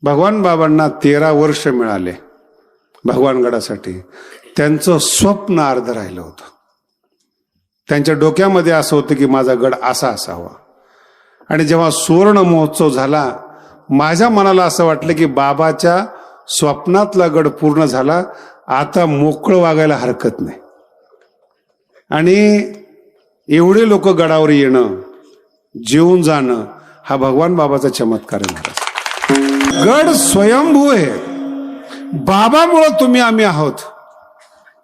भगवान बाबांना 13 वर्ष मिळाले भगवानगडासाठी. त्यांचं स्वप्न अर्ध राहिलं होतं. त्यांच्या डोक्यामध्ये असं होतं की माझा गड असा असावा. आणि जेव्हा सुवर्ण महोत्सव झाला, माझ्या मनाला असं वाटलं की बाबाच्या स्वप्नातला गड पूर्ण झाला, आता मोकळं वागायला हरकत नाही. आणि एवढे लोक गडावर येणं, जेवून जाणं, हा भगवान बाबाचा चमत्कार आहे महाराज. गड स्वयंभू आहे. बाबामुळं तुम्ही आम्ही आहोत.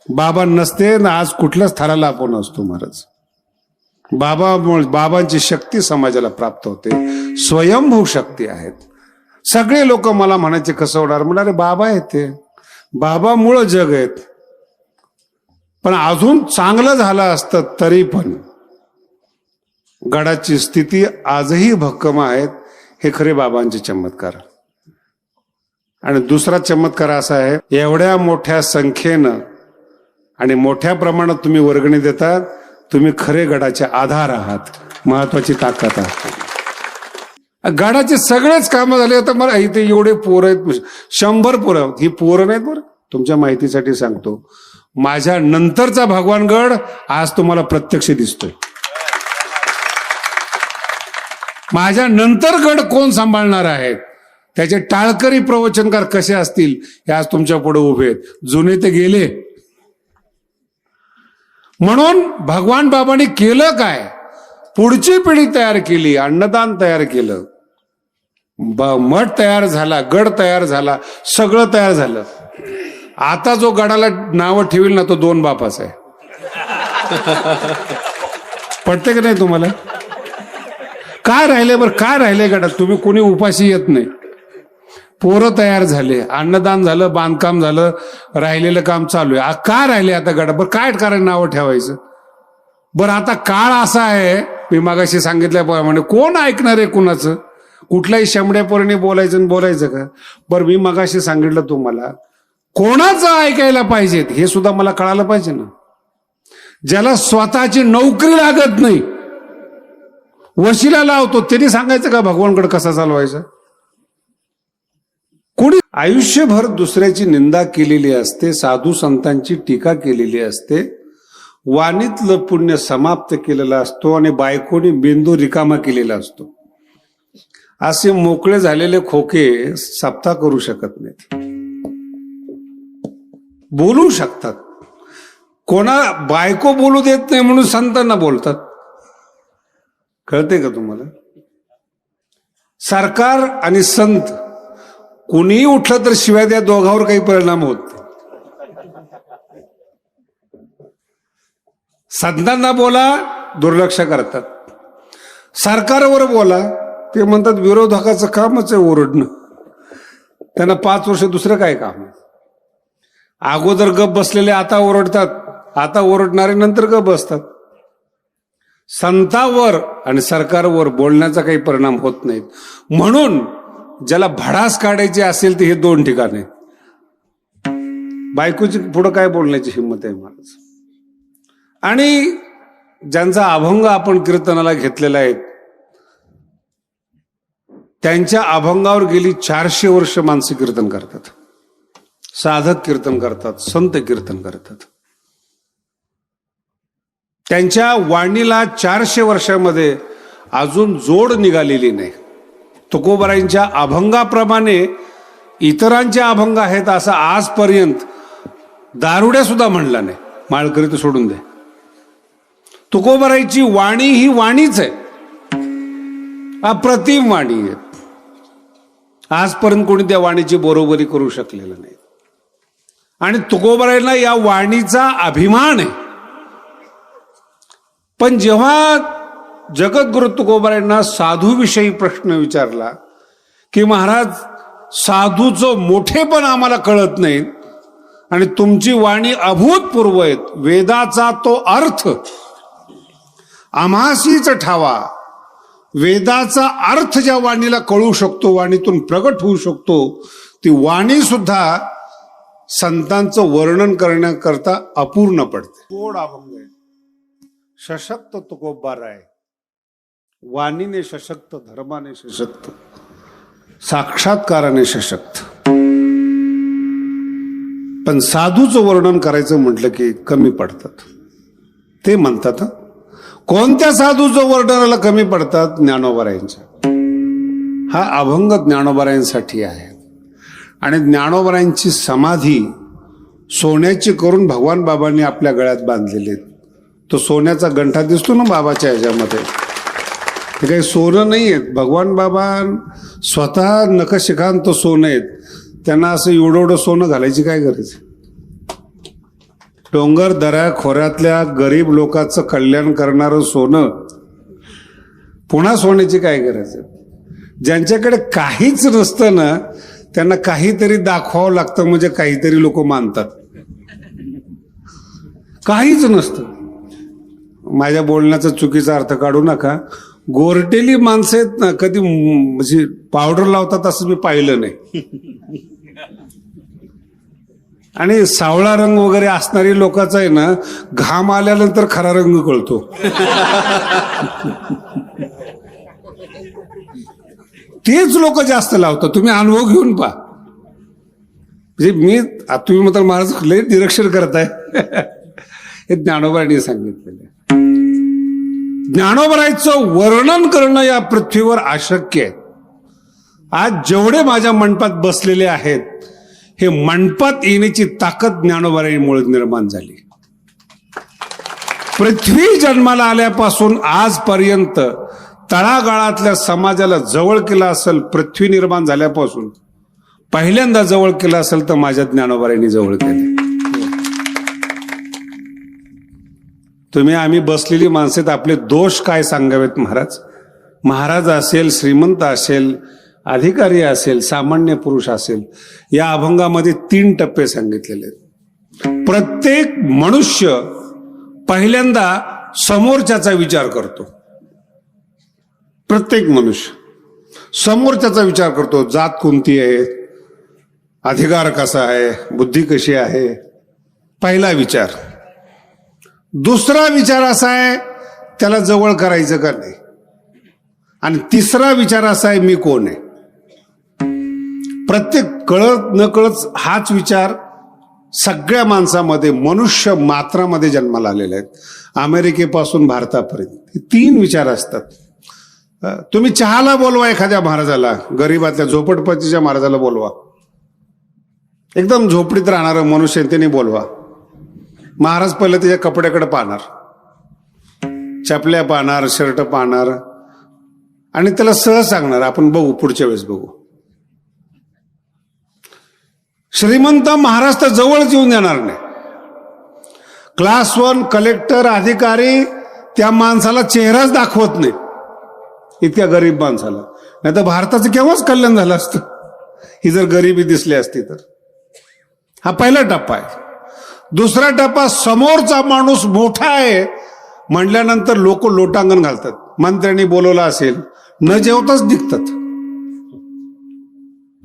बाबा नसते ना आज कुठल्याच थराला आपण असतो महाराज. बाबामुळे बाबांची शक्ती समाजाला प्राप्त होते. स्वयंभू शक्ती आहेत. सगळे लोक मला म्हणायचे कसं होणार, म्हणणार बाबा आहेत ते, बाबामुळं जग आहेत. पण अजून चांगलं झालं असतं तरी पण गडाची स्थिती आजही भक्कम आहेत. हे खरे बाबांचे चमत्कार. आणि दुसरा चमत्कार असा आहे, एवढ्या मोठ्या संख्येनं आणि मोठ्या प्रमाणात तुम्ही वर्गणी देतात. तुम्ही खरे गडाचे आधार आहात, महत्वाची ताकद आहात. गडाचे सगळेच कामं झाले. आता मला इथे एवढे पोरं आहेत, 100 पोरं. ही पोरं नाहीत बरं, तुमच्या माहितीसाठी सांगतो. माझ्या नंतरचा भगवानगड आज तुम्हाला प्रत्यक्ष दिसतोय. माझ्या नंतर गड कोण सांभाळणार आहेत, त्याचे टाळकरी प्रवचनकार कसे असतील, हे आज तुमच्या पुढे उभे आहेत. जुने ते गेले. म्हणून भगवान बाबांनी केलं काय, पुढची पिढी तयार केली, अन्नदान तयार केलं, मठ तयार झाला, गड तयार झाला, सगळं तयार झालं. आता जो गडाला नावं ठेवील ना, तो 2 बापाचा आहे. पटते की नाही तुम्हाला? काय राहिले बरं, काय राहिले गडात? तुम्ही कोणी उपाशी येत नाही. पोरं तयार झाले, अन्नदान झालं, बांधकाम झालं, राहिलेलं काम चालू आहे. काय राहिले आता गडा? बरं काय कारण नावं ठेवायचं? बरं आता काळ असा आहे, मी मागाशी सांगितल्याप्रमाणे कोण ऐकणार आहे कुणाचं? कुठल्याही शंभड्या पोरांनी बोलायचं का? बरं मी मगाशी सांगितलं तुम्हाला, कोणाचं ऐकायला पाहिजेत हे सुद्धा मला कळालं पाहिजे ना. ज्याला स्वतःची नोकरी लागत नाही, वशिला लावतो, त्यांनी सांगायचं का भगवानगड कसा चालवायचा? कोणी आयुष्यभर दुसऱ्याची निंदा केलेली असते, साधू संतांची टीका केलेली असते, वाणीतलं पुण्य समाप्त केलेला असतो आणि बायकोनी बिंदू रिकामा केलेला असतो. असे मोकळे झालेले खोके सप्ताह करू शकत नाहीत. बोलू शकतात, कोणा बायको बोलू देत नाही म्हणून संतांना बोलतात. कळते का तुम्हाला? सरकार आणि संत कुणीही उठलं तर शिवाय त्या दोघांवर काही परिणाम होत नाही. संतांना बोला, दुर्लक्ष करतात. सरकारवर बोला, ते म्हणतात विरोधकाचं कामच आहे ओरडणं, त्यांना 5 वर्ष दुसरं काय काम आहे. अगोदर गप बसलेले आता ओरडतात, आता ओरडणारे नंतर गप बसतात. संतावर आणि सरकारवर बोलण्याचा काही परिणाम होत नाहीत. म्हणून ज्याला भडास काढायची असेल ते हे 2 ठिकाण आहेत. बायकोची पुढं काय बोलण्याची हिंमत आहे महाराज. आणि ज्यांचा अभंग आपण कीर्तनाला घेतलेला आहे, त्यांच्या अभंगावर गेली 400 वर्ष माणसं कीर्तन करतात, साधक कीर्तन करतात, संत कीर्तन करतात. त्यांच्या वाणीला 400 वर्षामध्ये अजून जोड निघालेली नाही. तुकोबारायांच्या अभंगाप्रमाणे इतरांचे अभंग आहेत असं आजपर्यंत दारुड्या सुद्धा म्हणला नाही. माळकरी तर सोडून दे. तुकोबारायांची वाणी ही वाणीच आहे, अप्रतिम वाणी आहे. आजपर्यंत कोणी त्या वाणीची बरोबरी करू शकलेलं नाही. आणि तुकोबारायांना या वाणीचा अभिमान आहे. पण जेव्हा जगद्गुरु तुकोबारायांना साधूविषयी प्रश्न विचारला की महाराज, साधूचं मोठेपण आम्हाला कळत नाही आणि तुमची वाणी अभूतपूर्व आहे, वेदाचा तो अर्थ आम्हासीच ठावा. वेदाचा अर्थ ज्या वाणीला कळू शकतो, वाणीतून प्रगट होऊ शकतो, ती वाणी सुद्धा संतांचं वर्णन करण्याकरता अपूर्ण पडते. गोड अभंग आहे. सशक्त तुकोबाराय, वाणीने सशक्त, धर्माने सशक्त. साक्षात्काराने सशक्त. पण साधूचं वर्णन करायचं म्हटलं की कमी पडतात. ते म्हणतात कोणत्या साधूचं वर्णनाला कमी पडतात? ज्ञानोबारायांच्या. हा अभंग ज्ञानोबारायांसाठी आहे. आणि ज्ञानोबारायांची समाधी सोन्याची करून भगवान बाबांनी आपल्या गळ्यात बांधलेली. तो सोन्याचा गंठा दिसतो ना बाबाच्या ह्याच्यामध्ये, ते काही सोनं नाही आहेत. भगवान बाबा स्वतः नखशिखांत तो सोनं आहेत. त्यांना असं एवढं सोनं घालायची काय गरज? डोंगर दऱ्या खोऱ्यातल्या गरीब लोकांचं कल्याण करणारं सोनं, पुन्हा सोन्याची काय गरज आहे? ज्यांच्याकडे काहीच नसतं ना, त्यांना काहीतरी दाखवावं लागतं, म्हणजे काहीतरी लोक मानतात. काहीच नसतं. माझ्या बोलण्याचा चुकीचा अर्थ काढू नका. गोरटेली माणसं आहेत ना, कधी म्हणजे पावडर लावतात असं मी पाहिलं नाही. आणि सावळा रंग वगैरे असणारी लोकांचा आहे ना, घाम आल्यानंतर खरा रंग कळतो. तेच लोक जास्त लावतात. तुम्ही अनुभव घेऊन पहा. म्हणजे तुम्ही मात्र महाराज लय निरीक्षण करताय. हे ज्ञानोबांनी सांगितलेलं. ज्ञानोबाचं वर्णन करणं या पृथ्वीवर अशक्य आहे. आज जेवढे माझ्या मंडपात बसलेले आहेत, हे मंडपात येण्याची ताकद ज्ञानोबांमुळे निर्माण झाली. पृथ्वी जन्माला आल्यापासून आजपर्यंत तळागाळातल्या समाजाला जवळ केला असेल, पृथ्वी निर्माण झाल्यापासून पहिल्यांदा जवळ केला असेल तर माझ्या ज्ञानोबांनी जवळ केले. आम्ही बसलेली माणसेत आपले दोष काय सांगावेत महाराज? महाराज असेल, श्रीमंत असेल, अधिकारी असेल, सामान्य पुरुष असेल, या अभंगामध्ये 3 टप्पे सांगितलेले आहेत. प्रत्येक मनुष्य पहिल्यांदा समोरच्याचा विचार करतो. प्रत्येक मनुष्य समोरच्याचा विचार करतो. जात कोणती आहे, अधिकार कसा आहे, बुद्धी कशी आहे, पहिला विचार. दुसरा विचार असा आहे त्याला जवळ करायचं का नाही. आणि तिसरा विचार असा आहे मी कोण आहे. प्रत्येक कळत न कळत हाच विचार सगळ्या माणसामध्ये, मनुष्य मात्रामध्ये जन्माला आलेले आहेत. अमेरिकेपासून भारतापर्यंत 3 विचार असतात. तुम्ही चहाला बोलवा एखाद्या महाराजाला, गरीबातल्या झोपडपट्टीच्या महाराजाला बोलवा, एकदम झोपडीत राहणारं मनुष्य त्यांनी बोलवा. महाराज पहिले त्याच्या कपड्याकडे पाहणार, चपल्या पाहणार, शर्ट पाहणार, आणि त्याला सहज सांगणार आपण बघू, पुढच्या वेळेस बघू. श्रीमंत महाराज तर जवळच येऊन देणार नाही. क्लास 1 कलेक्टर, अधिकारी त्या माणसाला चेहराच दाखवत नाही, इतक्या गरीब माणसाला. नाही तर भारताचं केव्हाच कल्याण झालं असतं, ही जर गरिबी दिसली असती तर. हा पहिला टप्पा आहे. दुसरा टप्पा, समोरचा माणूस मोठा आहे म्हणल्यानंतर लोक लोटांगण घालतात. मंत्र्यांनी बोलवलं असेल, न जेवताच निघतात.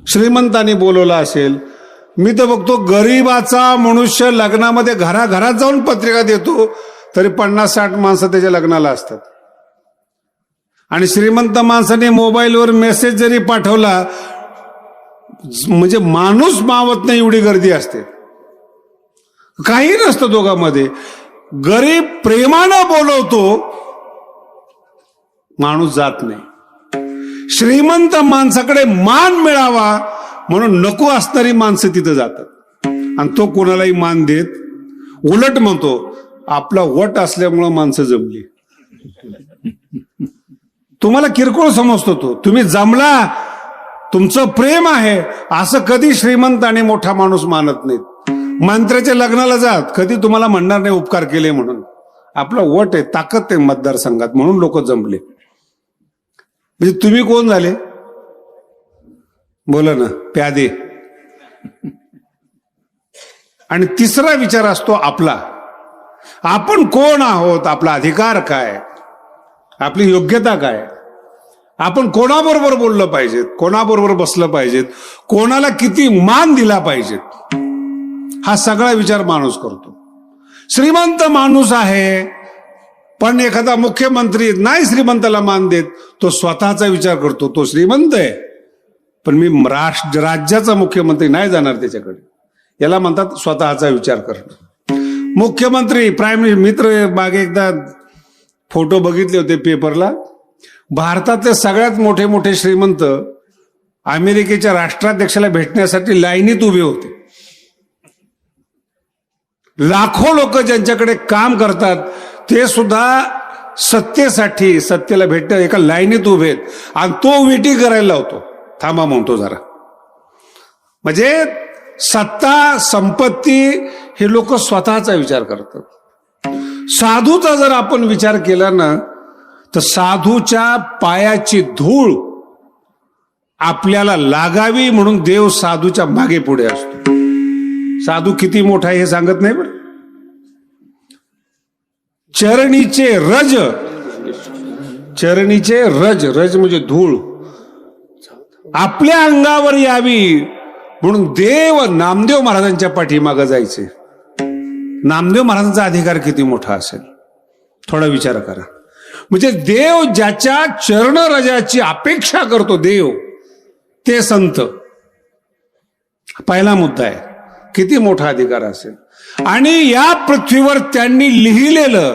श्रीमंतांनी बोलवलं असेल, मी तर बघतो गरीबाचा मनुष्य लग्नामध्ये घराघरात जाऊन पत्रिका देतो, तरी 50-60 माणसं त्याच्या लग्नाला असतात. आणि श्रीमंत माणसाने मोबाईलवर मेसेज जरी पाठवला, म्हणजे माणूस मावत नाही एवढी गर्दी असते. काही नसतं दोघांमध्ये. गरीब प्रेमानं बोलवतो, माणूस जात नाही. श्रीमंत माणसाकडे मान मिळावा म्हणून नको असणारी माणसं तिथं जातात. आणि तो कोणालाही मान देत, उलट म्हणतो आपला वट असल्यामुळं माणसं जमली. तुम्हाला किरकोळ समजतो तो, तुम्ही जमला, तुमचं प्रेम आहे असं कधी श्रीमंत आणि मोठा माणूस मानत नाहीत. मंत्र्याच्या लग्नाला जात, कधी तुम्हाला म्हणणार नाही उपकार केले म्हणून. आपला वट आहे, ताकद आहे मतदारसंघात, म्हणून लोक जमले. म्हणजे तुम्ही कोण झाले बोला ना, प्यादे. आणि तिसरा विचार असतो आपला, आपण कोण आहोत, आपला अधिकार काय, आपली योग्यता काय, आपण कोणाबरोबर बोललं पाहिजेत, कोणाबरोबर बसलं पाहिजेत, कोणाला किती मान दिला पाहिजेत, हा सगळा विचार माणूस करतो. श्रीमंत माणूस आहे पण एखादा मुख्यमंत्री नाही श्रीमंताला मान देत, तो स्वतःचा विचार करतो. तो श्रीमंत आहे पण मी राज्याचा मुख्यमंत्री नाही जाणार त्याच्याकडे. याला म्हणतात स्वतःचा विचार करणं. मुख्यमंत्री प्राईम मित्र मागे एकदा फोटो बघितले होते पेपरला. भारतातले सगळ्यात मोठे मोठे श्रीमंत अमेरिकेच्या राष्ट्राध्यक्षाला भेटण्यासाठी लाईनीत उभे होते. लाखो लोक ज्यांच्याकडे काम करतात ते सुद्धा सत्तेसाठी, सत्तेला भेटण्या एका लाईनीत उभे आहेत. आणि तो विटी करायला लावतो. थांबा म्हणतो जरा. म्हणजे सत्ता, संपत्ती हे लोक स्वतःचा विचार करतात. साधूचा जर आपण विचार केला ना तर साधूच्या पायाची धूळ आपल्याला लागावी म्हणून देव साधूच्या मागे पुढे असतो. साधू किती मोठा आहे हे सांगत नाही बरं. चरणीचे रज, चरणीचे रज, रज म्हणजे धूळ आपल्या अंगावर यावी म्हणून देव नामदेव महाराजांच्या पाठीमागे जायचे. नामदेव महाराजांचा अधिकार किती मोठा असेल थोडा विचार करा. म्हणजे देव ज्याच्या चरणरजाची अपेक्षा करतो देव ते संत. पहिला मुद्दा आहे. किती मोठा अधिकार असेल. आणि या पृथ्वीवर त्यांनी लिहिलेलं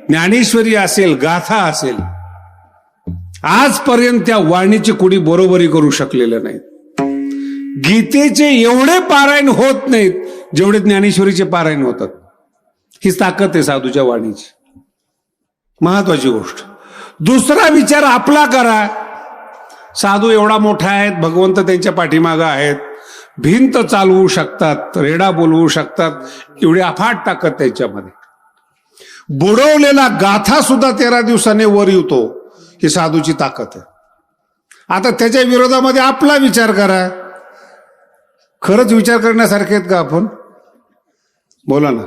ज्ञानेश्वरी असेल, गाथा असेल, आजपर्यंत त्या वाणीची कुणी बरोबरी करू शकलेलं नाही. गीतेचे एवढे पारायण होत नाहीत जेवढे ज्ञानेश्वरीचे पारायण होतात. हीच ताकद आहे साधूच्या वाणीची. महत्वाची गोष्ट. दुसरा विचार आपला करा. साधू एवढा मोठा आहेत, भगवंत त्यांच्या पाठीमागं आहेत, भिंत चालवू शकतात, रेडा बोलवू शकतात, एवढी अफाट ताकद त्यांच्यामध्ये. बुडवलेला गाथा सुद्धा 13 दिवसाने वर येतो. ही साधूची ताकद आहे. आता त्याच्या विरोधामध्ये आपला विचार करा. खरंच विचार करण्यासारखे आहेत का आपण? बोला ना.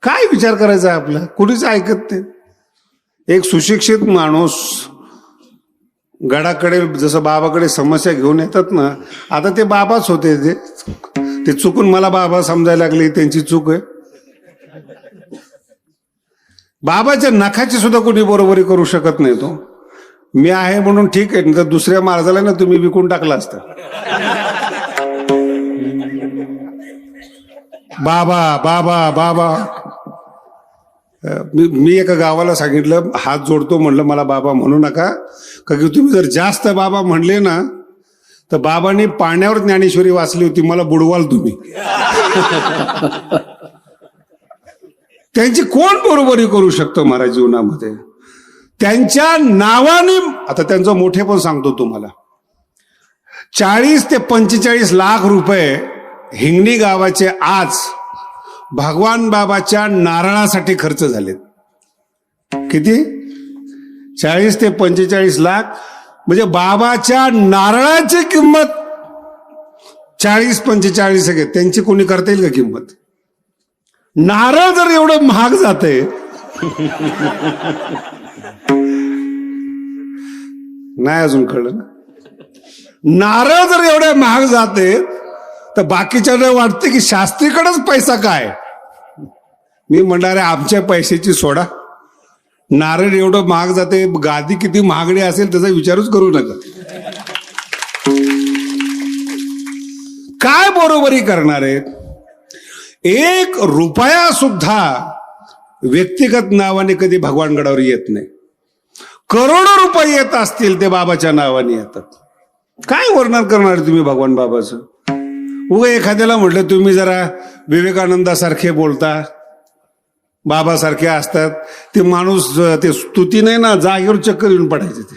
काय विचार करायचा आपला? कुणीच ऐकत नाही. एक सुशिक्षित माणूस गडाकडे जसं बाबाकडे समस्या घेऊन येतात ना, आता ते बाबाच होते. ते चुकून मला बाबा समजायला लागले, त्यांची चूक आहे. बाबाच्या नखाची सुद्धा कोणी बरोबरी करू शकत नाही. तो मी आहे म्हणून ठीक आहे, तर दुसऱ्या महाराजाला ना तुम्ही विकून टाकला असता. बाबा बाबा बाबा. मी एका गावाला सांगितलं, हात जोडतो म्हणलं, मला बाबा म्हणू नका, का की तुम्ही जर जास्त बाबा म्हणले ना तर बाबांनी पाण्यावर ज्ञानेश्वरी वाचली होती, मला बुडवाल तुम्ही. त्यांची कोण बरोबरी करू शकतो महाराज जीवनामध्ये? त्यांच्या नावाने. आता त्यांचं मोठे पण सांगतो तुम्हाला. 40 ते 45 लाख रुपये हिंगणी गावाचे आज भगवान बाबाच्या नारळासाठी खर्च झालेत. किती? 40 ते 45 लाख. म्हणजे बाबाच्या नारळाची किंमत 40-45 आहे. त्यांची कोणी करता येईल का किंमत? नारळ जर एवढं महाग जाते, नाही अजून कळलं ना. नारळ जर एवढे महाग जाते तर बाकीच्या वाटते की शास्त्रीकडेच पैसा काय. मी म्हणणार आहे आमच्या पैशाची सोडा. नारळ एवढं महाग जाते, गादी किती महागडी असेल त्याचा विचारच करू नका. काय बरोबरी करणार आहेत? 1 रुपया सुद्धा व्यक्तिगत नावाने कधी भगवानगडावर येत नाही. करोडो रुपये येत असतील ते बाबाच्या नावाने येतात. काय वर्णन करणार तुम्ही भगवान बाबाचं? उगा एखाद्याला म्हटलं तुम्ही जरा विवेकानंदासारखे बोलता, बाबासारखे असतात, ते माणूस ते स्तुती नाही ना, जागेवर चक्कर येऊन पडायचे ते.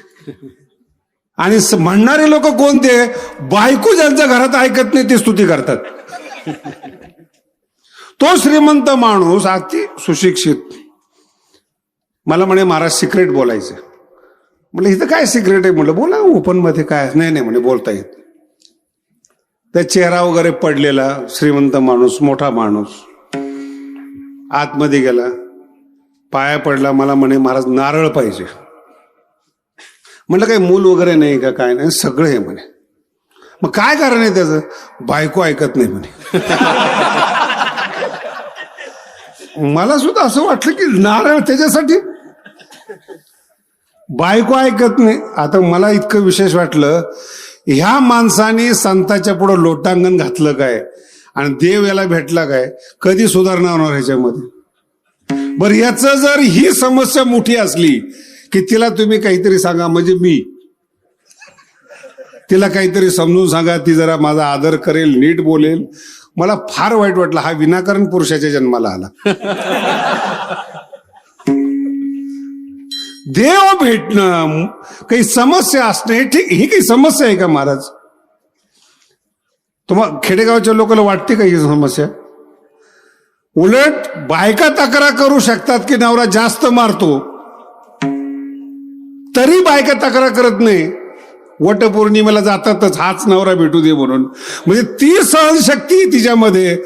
आणि म्हणणारे लोक कोणते? बायको ज्यांच्या घरात ऐकत नाही ते स्तुती करतात. तो श्रीमंत माणूस अति सुशिक्षित मला म्हणे महाराज सिक्रेट बोलायचं. म्हटलं इथं काय सिक्रेट आहे? म्हटलं बोला ओपन मध्ये. काय? नाही म्हणे बोलता येत. त्या चेहरा वगैरे पडलेला श्रीमंत माणूस, मोठा माणूस आतमध्ये गेला, पाया पडला. मला म्हणे महाराज नारळ पाहिजे. म्हटलं काही मूल वगैरे नाही का? काय नाही, सगळं आहे म्हणे. मग काय कारण आहे त्याचं? बायको ऐकत नाही म्हणे. मला सुद्धा असं वाटलं की नारळ त्याच्यासाठी, बायको ऐकत नाही. आता मला इतकं विशेष वाटलं ह्या माणसाने संताच्या पुढे लोटांगण घातलं काय आणि देव याला भेटला काय, कधी सुधारणा होणार ह्याच्यामध्ये? बरं, याचं जर ही समस्या मोठी असली की तिला तुम्ही काहीतरी सांगा, म्हणजे मी तिला काहीतरी समजून सांगा, ती जरा माझा आदर करेल, नीट बोलेल. मला फार वाईट वाटलं, हा विनाकारण पुरुषाच्या जन्माला आला. देव भेटणं, काही समस्या असणे, ठीक, ही काही समस्या आहे का महाराज? तुम्हाला खेडेगावच्या लोकांना वाटते का ही समस्या? उलट बायका तक्रार करू शकतात की नवरा जास्त मारतो, तरी बायका तक्रार करत नाही. वटपौर्णिमेला जातातच, हाच नवरा भेटू दे म्हणून. म्हणजे ती सहनशक्ती तिच्यामध्ये,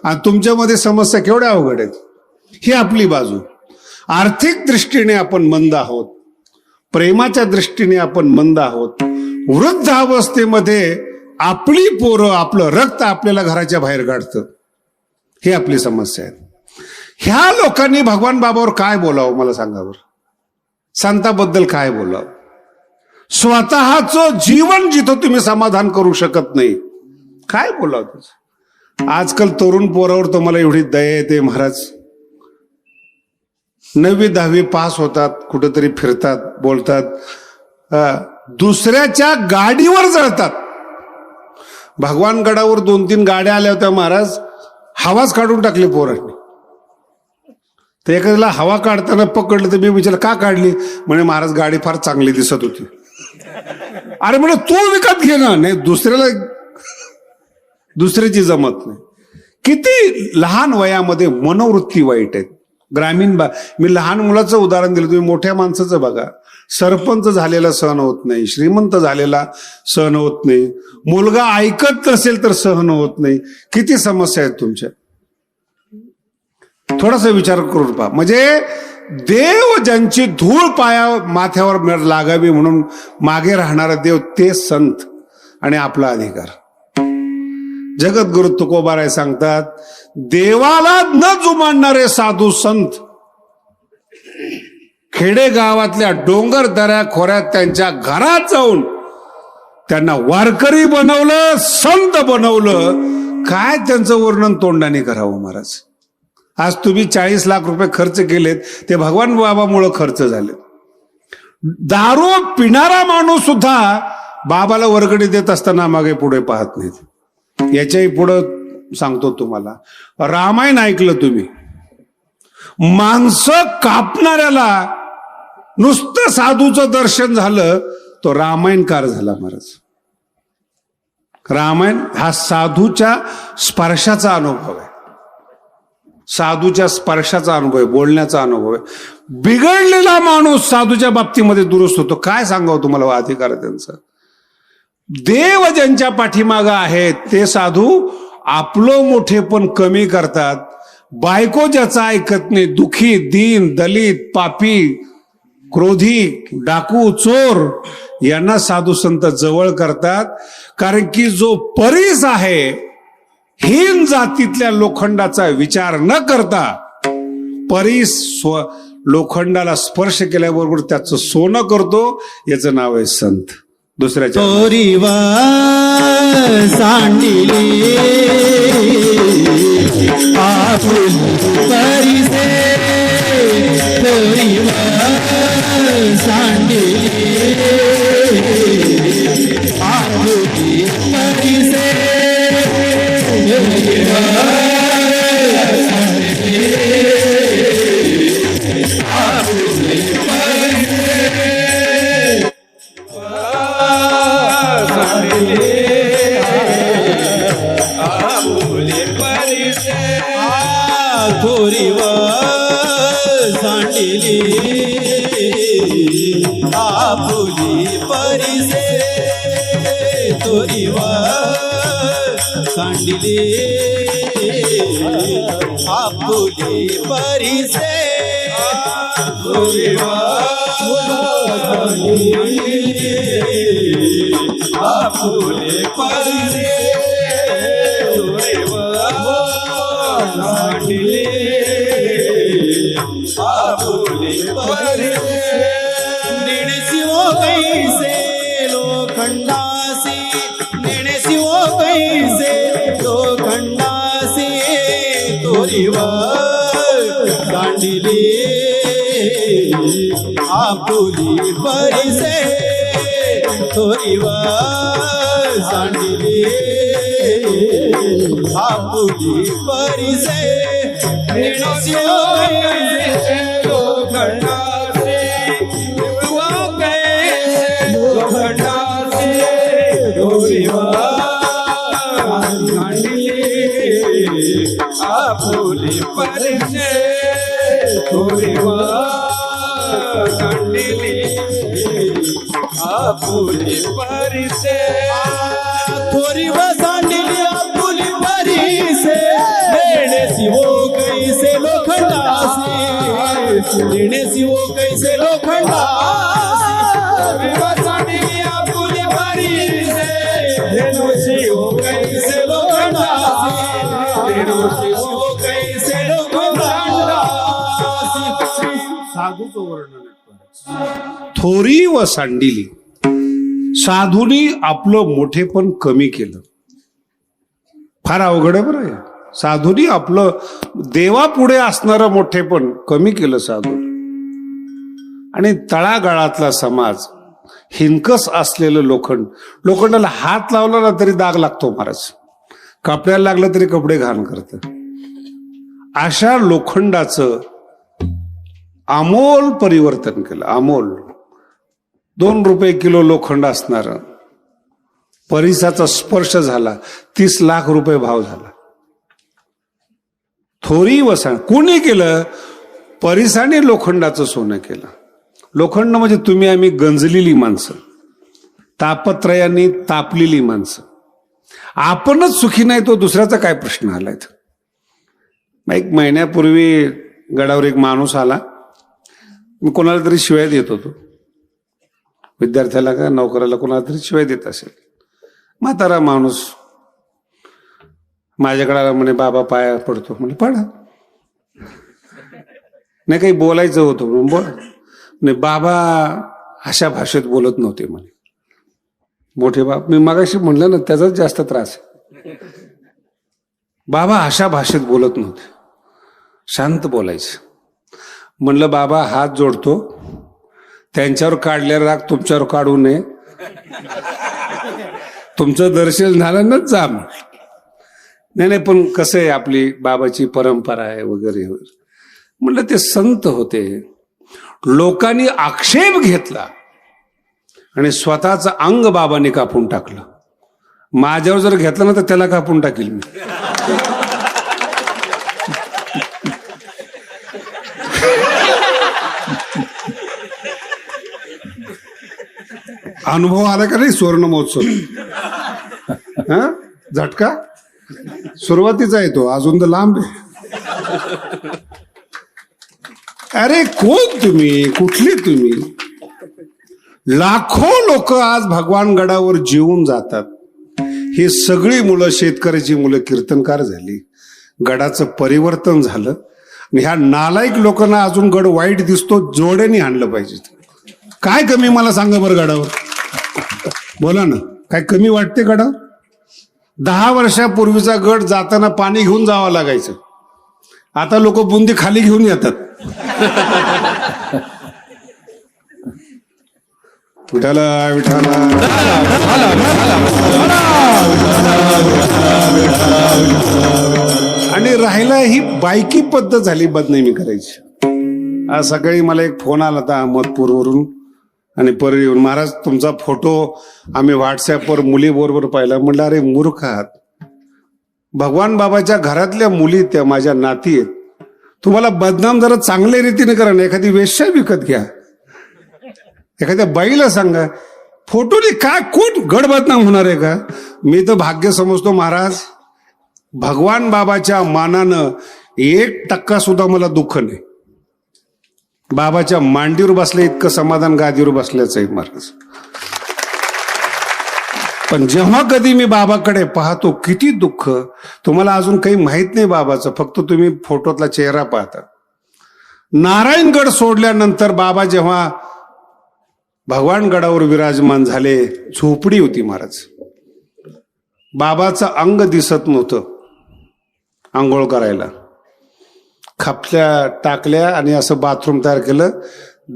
आणि तुमच्यामध्ये समस्या केवढ्या अवघड आहेत. ही आपली बाजू. आर्थिक दृष्टीने आपण मंद आहोत, प्रेमाच्या दृष्टीने आपण मंद आहोत. वृद्धावस्थेमध्ये आपली पोरं, आपलं रक्त आपल्याला घराच्या बाहेर काढतं. ही आपली समस्या आहे. ह्या लोकांनी भगवान बाबावर काय बोलावं मला सांगा बरं? संताबद्दल काय बोलावं? स्वतःचं जीवन जिथं तुम्ही समाधान करू शकत नाही, काय बोलावं त्याचं? आजकाल तरुण पोरावर तुम्हाला एवढी दया येते महाराज. 9वी 10वी पास होतात, कुठेतरी फिरतात, बोलतात, दुसऱ्याच्या गाडीवर जळतात. भगवानगडावर 2-3 गाड्या आल्या होत्या महाराज, हवाच काढून टाकली पोरांनी. तर एखाद्याला हवा काढताना पकडलं तर मी विचारलं का काढली? म्हणे महाराज गाडी फार चांगली दिसत होती. अरे म्हणजे तू विकत घे ना. नाही, दुसऱ्याची जमत नाही. किती लहान वयामध्ये मनोवृत्ती वाईट आहेत. ग्रामीण मी लहान मुलाचं उदाहरण दिलं, तुम्ही मोठ्या माणसाचं बघा. सरपंच झालेला सहन होत नाही, श्रीमंत झालेला सहन होत नाही, मुलगा ऐकत नसेल तर सहन होत नाही. किती समस्या आहेत तुमच्या. थोडासा विचार करून पहा. म्हणजे देव ज्यांची धूळ पाया माथ्यावर लागावी म्हणून मागे राहणारा देव, ते संत आणि आपला अधिकार. जगद्गुरु तुकोबाराय सांगतात, देवाला न जुमानणारे साधू संत खेडेगावातल्या डोंगर दऱ्या खोऱ्यात त्यांच्या घरात जाऊन त्यांना वारकरी बनवलं, संत बनवलं. काय त्यांचं वर्णन तोंडाने करावं महाराज. आज तुम्ही 40 लाख रुपये खर्च केलेत, ते भगवान बाबामुळे खर्च झाले. दारू पिणारा माणूस सुद्धा बाबाला वर्गणी देत असताना मागे पुढे पाहत नाहीत. याच्याही पुढं सांगतो तुम्हाला, रामायण ऐकलं तुम्ही, माणसं कापणाऱ्याला नुसतं साधूचं दर्शन झालं तो रामायणकार झाला महाराज. रामायण हा साधूच्या स्पर्शाचा अनुभव आहे, साधूच्या स्पर्शाचा अनुभव आहे, बोलण्याचा अनुभव आहे. बिघडलेला माणूस साधूच्या बाबतीमध्ये दुरुस्त होतो. काय सांगावं तुम्हाला अधिकार आहे त्यांचा. देव ज्यांच्या पाठीमागं आहेत ते साधू आपलं मोठेपण कमी करतात. बायको ज्याचा ऐकत नाही, दुखी, दीन, दलित, पापी, क्रोधी, डाकू, चोर यांना साधू संत जवळ करतात. कारण की जो परीस आहे, हीन जातीतल्या लोखंडाचा विचार न करता परीस लोखंडाला स्पर्श केल्याबरोबर त्याचं सोनं करतो, याचं नाव आहे संत. दुसऱ्याच्या लोखंडासी थोरीवर दांडिली आपुली परिसे थोरीवर दांडिली आपुली परिसे आपुली परिसे आपुली परिसे थोरीवर सांडिली आपुली परिसे लेणे शिवो कैसे लोखंडासी लेणे शिवो कैसे लोखंडासी थोरीवर सांडिली आपुली परिसे लेणे शिवो कैसे लोखंडासी लेणे शिवो कैसे लोखंडासी साधूचं वर्णन आहे. थोरी व सांडिली. साधूनी आपलं मोठेपण कमी केलं. फार अवघड आहे बरं. साधूनी आपलं देवापुढे असणारं मोठेपण कमी केलं साधू. आणि तळागाळातला समाज, हिनकस असलेलं लोखंड, लोखंडाला हात लावला ना तरी दाग लागतो महाराज. कपड्याला लागलं तरी कपडे घाण करतं. अशा लोखंडाचं अमोल परिवर्तन केलं. अमोल 2 रुपये किलो लोखंड असणार परिसाचा स्पर्श झाला 30 लाख रुपये भाव झाला. थोरी वसाण कोणी केलं? परिसाने लोखंडाचं सोनं केलं. लोखंड म्हणजे तुम्ही आम्ही गंजलेली माणसं, तापत्रयाने तापलेली माणसं. आपणच सुखी नाही तो दुसऱ्याचा काय प्रश्न आलाय. 1 महिन्यापूर्वी गडावर एक माणूस आला. मी कोणाला तरी शिवाय देत होतो. विद्यार्थ्याला का नोकराला कोणाला तरी शिवाय देत असेल. म्हातारा माणूस माझ्याकडे म्हणे बाबा पाया पडतो. म्हणजे पडा. नाही काही बोलायचं होतं म्हणून बोल. नाही बाबा अशा भाषेत बोलत नव्हते म्हणे. मोठे बाप मी मगाशी म्हणलं ना त्याचाच जास्त त्रास आहे. बाबा अशा भाषेत बोलत नव्हते, शांत बोलायचं. म्हणलं बाबा हात जोडतो, त्यांच्यावर काढले राग तुमच्यावर काढू नये. तुमचं दर्शन झालं ना जा. नाही पण कसं आहे आपली बाबाची परंपरा आहे वगैरे. म्हणलं ते संत होते. लोकांनी आक्षेप घेतला आणि स्वतःचं अंग बाबांनी कापून टाकलं. माझ्यावर जर घेतलं ना तर त्याला कापून टाकील मी. अनुभव आला का नाही सुवर्ण महोत्सव? हा झटका सुरुवातीचा येतो, अजून तर लांब आहे. अरे कोण तुम्ही, कुठले तुम्ही? लाखो लोक आज भगवान गडावर जेवून जातात. ही सगळी मुलं शेतकऱ्याची मुलं कीर्तनकार झाली. गडाचं परिवर्तन झालं. आणि ह्या नालायक लोकांना अजून गड वाईट दिसतो. जोड्याने आणलं पाहिजे. काय कमी मला सांगा बरं गडावर? बोला ना, काय कमी वाटते गडावर? 10 वर्षापूर्वीचा गड जाताना पाणी घेऊन जावं लागायचं. आता लोक बुंदी खाली घेऊन येतात. विठाला विठाला. आणि राहिला ही बायकी पद्धत झाली बदनामी करायची. आज सकाळी मला एक फोन आला होता अहमदपूरवरून आणि परळीहून. महाराज तुमचा फोटो आम्ही व्हॉट्सअपवर मुलीबरोबर पाहिला. म्हणलं अरे मूर्ख आहात. भगवान बाबाच्या घरातल्या मुली त्या माझ्या नाती आहेत. तुम्हाला बदनाम जरा चांगल्या रीतीने करा ना. एखादी वेश्या विकत घ्या, एखाद्या बाईला सांगा. फोटोने काय कोण गड बदनाम होणार आहे का? मी तर भाग्य समजतो महाराज. भगवान बाबाच्या मानानं 1% सुद्धा मला दुःख नाही. बाबाच्या मांडीवर बसले इतकं समाधान गादीवर बसल्याचं आहे महाराज. पण जेव्हा कधी मी बाबाकडे पाहतो किती दुःख. तुम्हाला अजून काही माहित नाही बाबाचं, फक्त तुम्ही फोटोतला चेहरा पाहता. नारायणगड सोडल्यानंतर बाबा जेव्हा भगवान गडावर विराजमान झाले, झोपडी होती महाराज. बाबाचं अंग दिसत नव्हतं आंघोळ करायला. खापल्या टाकल्या आणि असं बाथरूम तयार केलं.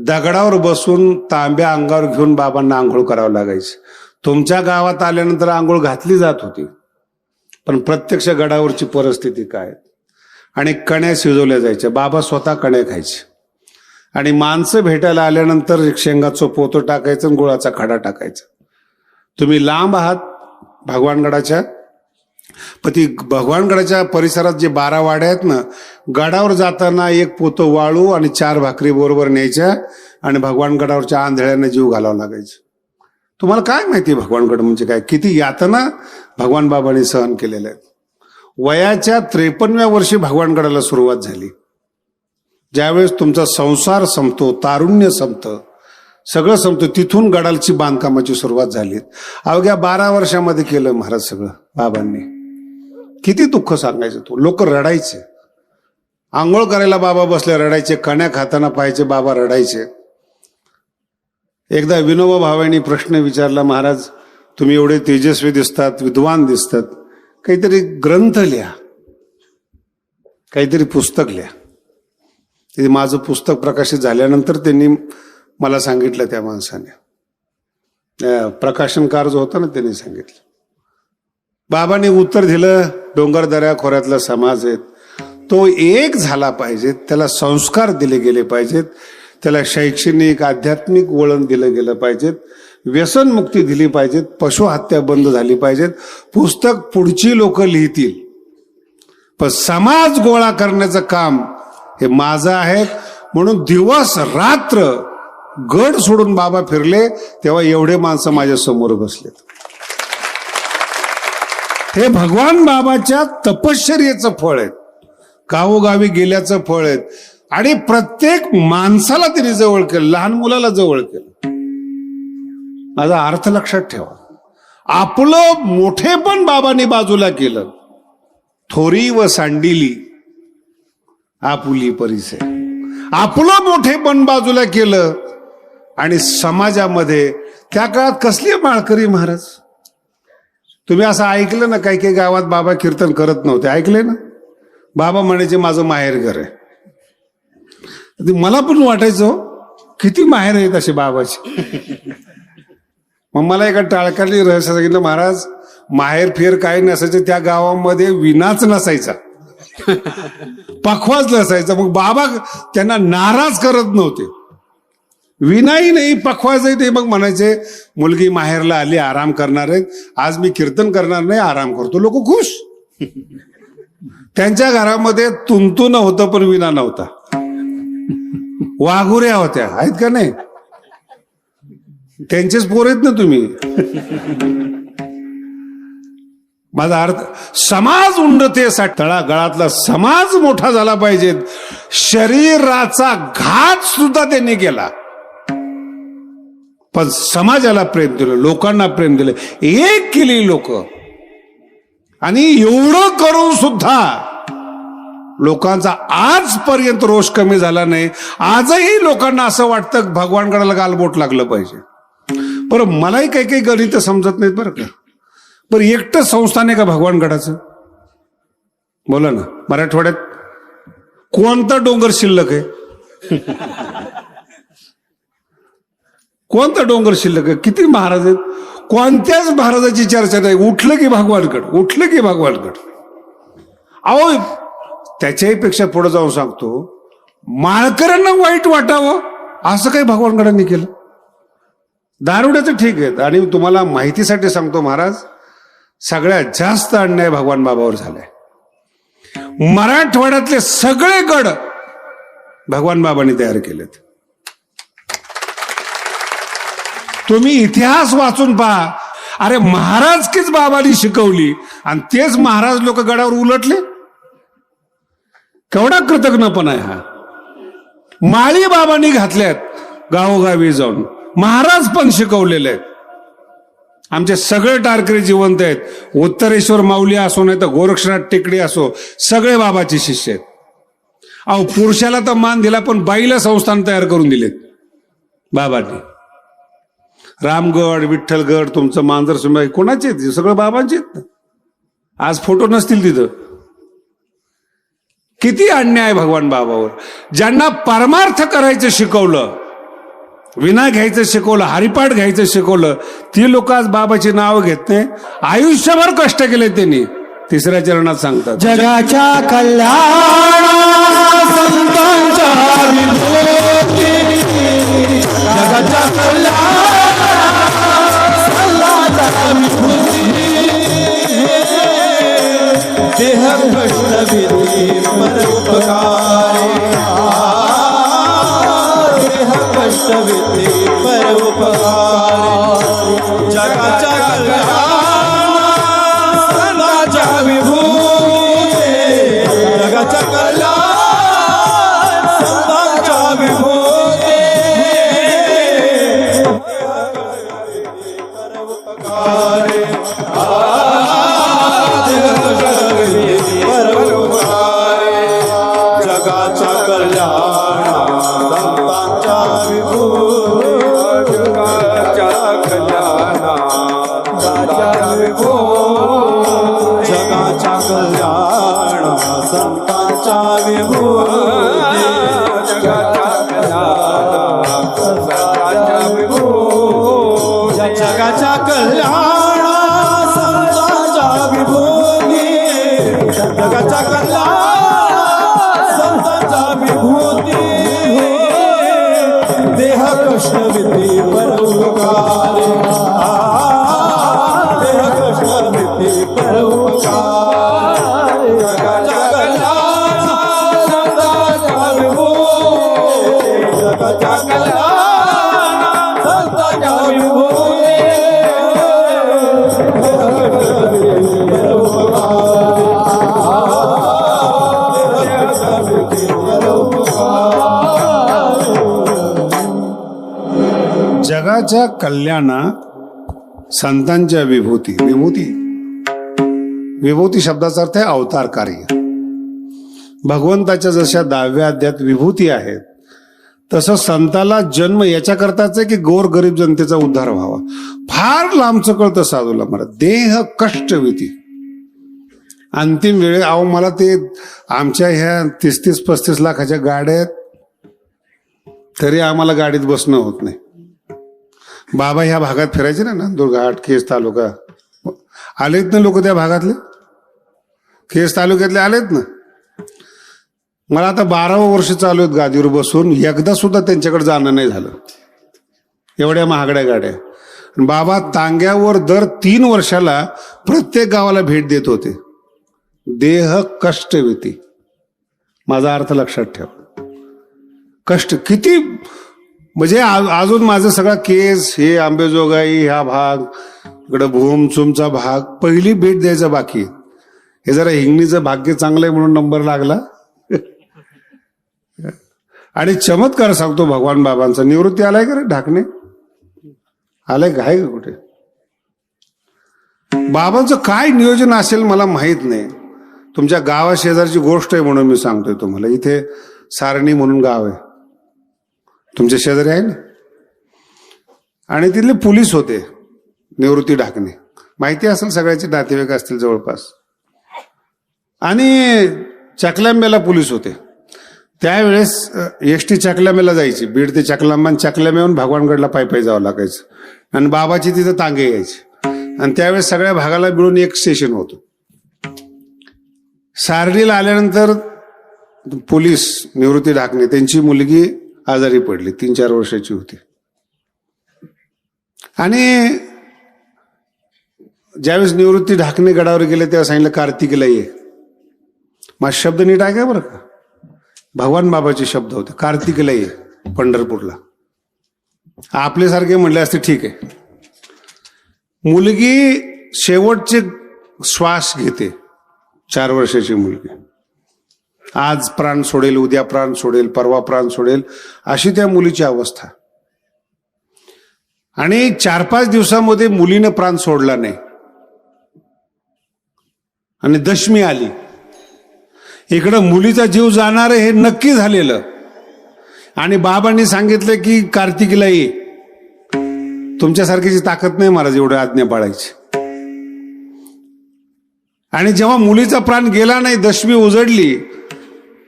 दगडावर बसून तांब्या अंगावर घेऊन बाबांना आंघोळ करावं लागायची. तुमच्या गावात आल्यानंतर आंघोळ घातली जात होती, पण प्रत्यक्ष गडावरची परिस्थिती काय. आणि कण्या शिजवल्या जायच्या. बाबा स्वतः कण्या खायचे. आणि माणसं भेटायला आल्यानंतर शेंगाचं पोतं टाकायचं आणि गुळाचा खडा टाकायचा. तुम्ही लांब आहात भगवानगडाच्या, पण ती भगवानगडाच्या परिसरात जे 12 वाड्या आहेत ना, गडावर जाताना एक पोतं वाळू आणि 4 भाकरी बरोबर न्यायच्या आणि भगवानगडावरच्या आंधळ्यांना जीव घालावा लागायचं. तुम्हाला काय माहिती भगवानगड म्हणजे काय, किती यातना भगवान बाबांनी सहन केलेल्या आहेत. वयाच्या 53व्या वर्षी भगवानगडाला सुरुवात झाली. ज्यावेळेस तुमचा संसार संपतो, तारुण्य संपतं, सगळं संपतं, तिथून गडालची बांधकामाची सुरुवात झाली. अवघ्या 12 वर्षामध्ये केलं महाराज सगळं बाबांनी. किती दुःख सांगायचं. तो लोक रडायचे. आंघोळ करायला बाबा बसले रडायचे, कण्या खाताना पाहायचे बाबा रडायचे. एकदा विनोबा भावेंनी प्रश्न विचारला, महाराज तुम्ही एवढे तेजस्वी दिसतात, विद्वान दिसतात, काहीतरी ग्रंथ लिहा, काहीतरी पुस्तक लिहा. ते माझं पुस्तक प्रकाशित झाल्यानंतर त्यांनी मला सांगितलं, त्या माणसाने, प्रकाशनकार जो होता ना, त्यांनी सांगितलं. बाबांनी उत्तर दिलं, डोंगरदऱ्या खोऱ्यातला समाज आहे तो एक झाला पाहिजे, त्याला संस्कार दिले गेले पाहिजेत, त्याला शैक्षणिक आध्यात्मिक वळण दिलं गेलं पाहिजेत, व्यसनमुक्ती दिली पाहिजेत, पशुहत्या बंद झाली पाहिजेत. पुस्तक पुढची लोक लिहितील, पण समाज गोळा करण्याचं काम हे माझं आहे. म्हणून दिवस रात्र गड सोडून बाबा फिरले, तेव्हा एवढे माणसं माझ्या समोर बसलेत. हे भगवान बाबाच्या तपश्चर्येचं फळ आहे, गावोगावी गेल्याचं फळ आहे. आणि प्रत्येक माणसाला त्यांनी जवळ केलं, लहान मुलाला जवळ केलं. माझा अर्थ लक्षात ठेवा. आपलं मोठेपण बाबांनी बाजूला केलं. थोरी व सांडिली आपुली परिसे, आपलं मोठेपण बाजूला केलं. आणि समाजामध्ये त्या काळात कसली माळकरी महाराज. तुम्ही असं ऐकलं ना, काही काही गावात बाबा कीर्तन करत नव्हते, ऐकले ना. बाबा म्हणायचे माझं माहेर घर आहे. मला पण वाटायचं किती माहेर आहेत असे बाबाचे. मग मला एका टाळकाली रहस्य सांगितलं, महाराज माहेर फेर काही नसायचं, त्या गावामध्ये विनाच नसायचा, पखवाज नसायचा. मग बाबा त्यांना नाराज करत नव्हते. विनाही नाही, पखवाजही ते. मग म्हणायचे मुलगी माहेरला आली, आराम करणार आहे, आज मी कीर्तन करणार नाही, आराम करतो. लोक खुश. त्यांच्या घरामध्ये तुंतुन होतं पण विना नव्हता. वाघुऱ्या होत्या, आहेत का नाही? त्यांचेच पोर आहेत ना तुम्ही. माझा अर्थ, समाज उन्नतीसाठी तळागाळातला समाज मोठा झाला पाहिजे. शरीराचा घात सुद्धा त्यांनी केला, पण समाजाला प्रेम दिलं, लोकांना प्रेम दिलं, एक केली लोक. आणि एवढं करून सुद्धा लोकांचा आजपर्यंत रोष कमी झाला नाही. आजही लोकांना असं वाटतं भगवानगडाला गालबोट लागलं पाहिजे. बरं, मलाही काही काही गणित समजत नाहीत बरं का. बरं, एकटं संस्थान आहे का भगवानगडाचं? बोला ना. मराठवाड्यात कोणता डोंगर शिल्लक आहे? कोणता डोंगर शिल्लक आहे? किती महाराज आहेत? कोणत्याच महाराजाची चर्चा नाही. उठलं की भगवानगड, उठलं की भगवानगड. अहो, त्याच्याही पेक्षा पुढे जाऊन सांगतो, माळकऱ्यांना वाईट वाटावं असं काही भगवानगडांनी केलं? दारुड्याचं ठीक आहे. आणि तुम्हाला माहितीसाठी सांगतो महाराज, सगळ्यात जास्त अन्याय भगवान बाबावर झालाय. मराठवाड्यातले सगळे गड भगवान बाबांनी तयार केलेत. तुम्ही इतिहास वाचून पहा. अरे, महाराजकीच बाबांनी शिकवली आणि तेच महाराज लोक गडावर उलटले. केवढा कृतज्ञपणा आहे हा. माळी बाबांनी घातल्यात गावोगावी जाऊन, महाराज पण शिकवलेले आहेत. आमचे सगळे टारकरी जिवंत आहेत. उत्तरेश्वर माऊली असो, नाही तर गोरक्षनाथ टेकडी असो, सगळे बाबाचे शिष्य आहेत. अहो, पुरुषाला तर मान दिला, पण बाईला संस्थान तयार करून दिलेत बाबांनी. रामगड, विठ्ठलगड, तुमचं मांजर सुंबाई कोणाचे आहेत? सगळं बाबांचे आहेत. आज फोटो नसतील तिथं. किती अन्याय भगवान बाबावर. ज्यांना परमार्थ करायचं शिकवलं, विना घ्यायचं शिकवलं, हरिपाठ घ्यायचं शिकवलं, ती लोक आज बाबाची नाव घेत नाही. आयुष्यभर कष्ट केले त्यांनी. तिसऱ्या चरणात सांगतात, जगाच्या कल्याण संतांच्या विभूती, जगाच्या कल्याण संतांच्या विभूती, देह कष्ट विधी परोपकारी, देह कष्ट विधी परोपकारी, जगाच्या कल्याण संतांच्या विभूती, जगाच्या कल्याण संतांच्या विभूती, परोपकारी, जगाच्या कल्याण संतांच्या विभूती, जगाच्या कल्याण संतांच्या विभूती, जगाच्या कल्याण संतांच्या विभूती, जगाच्या कल्याण संतांच्या विभूती, जगाच्या कल्याण संतांच्या विभूती, जगाच्या कल्याण संतांच्या विभूती, देह कष्ट विधी परोपकारी, देह कष्ट विधी परोपकारी, जगाच्या कल्याण संतांच्या विभूती, जगाच्या कल्याण संतांच्या विभूती, देह कष्ट विधी परोपकारी, देह कष्ट विधी परोपकारी. जगाच्या कल्याणा संतांच्या विभूती. विभूती, विभूती शब्दाचा अर्थ आहे अवतार कार्य. भगवंताच्या जशा 10व्या अध्यायात विभूती आहेत, तसं संताला जन्म याच्याकरताच आहे की गोर गरीब जनतेचा उद्धार व्हावा. फार लांबचं कळतं साधूला मला. देह कष्ट विधी. अंतिम वेळे अहो मला ते आमच्या ह्या 30-35 लाखाच्या गाड्या आहेत, तरी आम्हाला गाडीत बसणं होत नाही. बाबा ह्या भागात फिरायचे ना, नंदुरघाट, केज तालुका, आलेत ना लोक त्या भागातले, केज तालुक्यातले आलेत ना. मला आता 12वं वर्ष चालू आहेत गादीवर बसून, एकदा सुद्धा त्यांच्याकडे जाणं नाही झालं. एवढ्या महागड्या गाड्या. बाबा तांग्यावर दर 3 वर्षाला प्रत्येक गावाला भेट देत होते. देह कष्ट विती. माझा अर्थ लक्षात ठेव. कष्ट किती म्हणजे अजून माझं सगळा केस, हे आंबेजोगाई, ह्या भाग, इकडं भूमचुमचा भाग, पहिली भेट द्यायचा बाकी. हे जरा हिंगणीचं भाग्य चांगलं आहे म्हणून नंबर लागला. आणि चमत्कार सांगतो भगवान बाबांचा. निवृत्ती आलाय का रे ढाकणे? आलाय का? आहे का कुठे? बाबांचं काय नियोजन असेल मला माहित नाही. तुमच्या गावा शेजारची गोष्ट आहे म्हणून मी सांगतोय तुम्हाला. इथे सारणी म्हणून गाव आहे, तुमच्या शेजारी आहे ना, आणि तिथले पोलीस होते निवृत्ती ढाकणे. माहिती असेल, सगळ्याचे नातेवाईक असतील जवळपास. आणि चकलांब्याला पोलीस होते. त्यावेळेस एसटी चकलांब्याला जायची. बीड ते चकलांबा, चकलांब्याहून भगवानगडला पायी जावं लागायचं. आणि बाबाची तिथं तांगे यायची. आणि त्यावेळेस सगळ्या भागाला मिळून एक स्टेशन होतं. सारडीला आल्यानंतर पोलीस निवृत्ती ढाकणे, त्यांची मुलगी आजारी पडली, 3-4 वर्षाची होती. आणि ज्यावेळेस निवृत्ती ढाकणे गडावर गेले तेव्हा सांगितलं कार्तिकीला ये. माझा शब्द नीट आहे का बरं का? भगवान बाबाचे शब्द होते. कार्तिकीला ये पंढरपूरला. आपल्यासारखे म्हणले असते ठीक आहे. मुलगी शेवटचे श्वास घेते, 4 वर्षाची मुलगी. आज प्राण सोडेल, उद्या प्राण सोडेल, परवा प्राण सोडेल, अशी त्या मुलीची अवस्था. आणि 4-5 दिवसामध्ये मुलीने प्राण सोडला नाही. आणि दशमी आली. इकडं मुलीचा जीव जाणार हे नक्की झालेलं. आणि बाबांनी सांगितलं की कार्तिकीला ये. तुमच्यासारखीची ताकद नाही महाराज एवढी आज्ञा पाळायची. आणि जेव्हा मुलीचा प्राण गेला नाही, दशमी उजडली,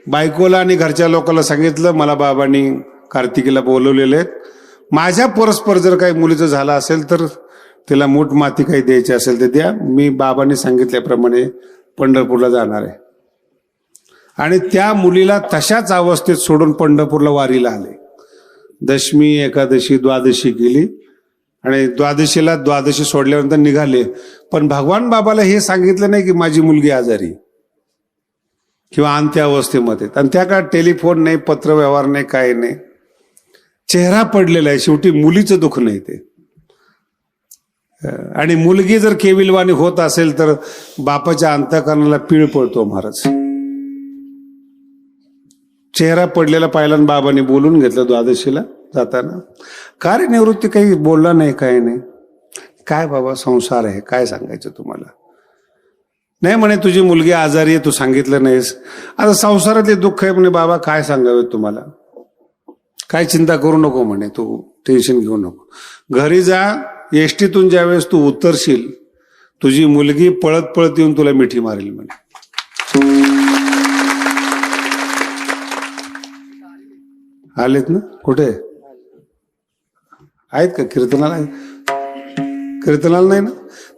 बायकोला आणि घरच्या लोकांना सांगितलं मला बाबांनी कार्तिकीला बोलवलेले आहेत, माझ्या परस्पर जर काही मुलीचं झालं असेल तर तिला मूठ माती काही द्यायची असेल तर द्या, मी बाबांनी सांगितल्याप्रमाणे पंढरपूरला जाणार आहे. आणि त्या मुलीला तशाच अवस्थेत सोडून पंढरपूरला वारीला आले. दशमी, एकादशी, द्वादशी केली आणि द्वादशी सोडल्यानंतर निघाले. पण भगवान बाबाला हे सांगितलं नाही की माझी मुलगी आजारी किंवा अंत्य अवस्थेमध्ये. आणि त्या काळात टेलिफोन नाही, पत्रव्यवहार नाही, काय नाही. चेहरा पडलेला आहे. शेवटी मुलीचं दुःख नाही ते. आणि मुलगी जर केविलवाणी होत असेल तर बापाच्या अंतःकरणाला पीळ पडतो महाराज. चेहरा पडलेला पाहिला बाबांनी बोलून घेतलं द्वादशीला जाताना. कार्य निवृत्ती काही बोलला नाही, काय नाही. काय बाबा संसार आहे, काय सांगायचं तुम्हाला. नाही म्हणे तुझी मुलगी आजारी आहे, तू सांगितलं नाहीस. आता संसारातले दुःख आहे म्हणे बाबा, काय सांगावे तुम्हाला. काय चिंता करू नको म्हणे, तू टेन्शन घेऊ नको. घरी जा, एसटीतून ज्यावेळेस तू उतरशील तुझी मुलगी पळत पळत येऊन तुला मिठी मारेल म्हणे. आलेत ना? कुठे आहेत का? कीर्तनाला कीर्तनाला नाही ना?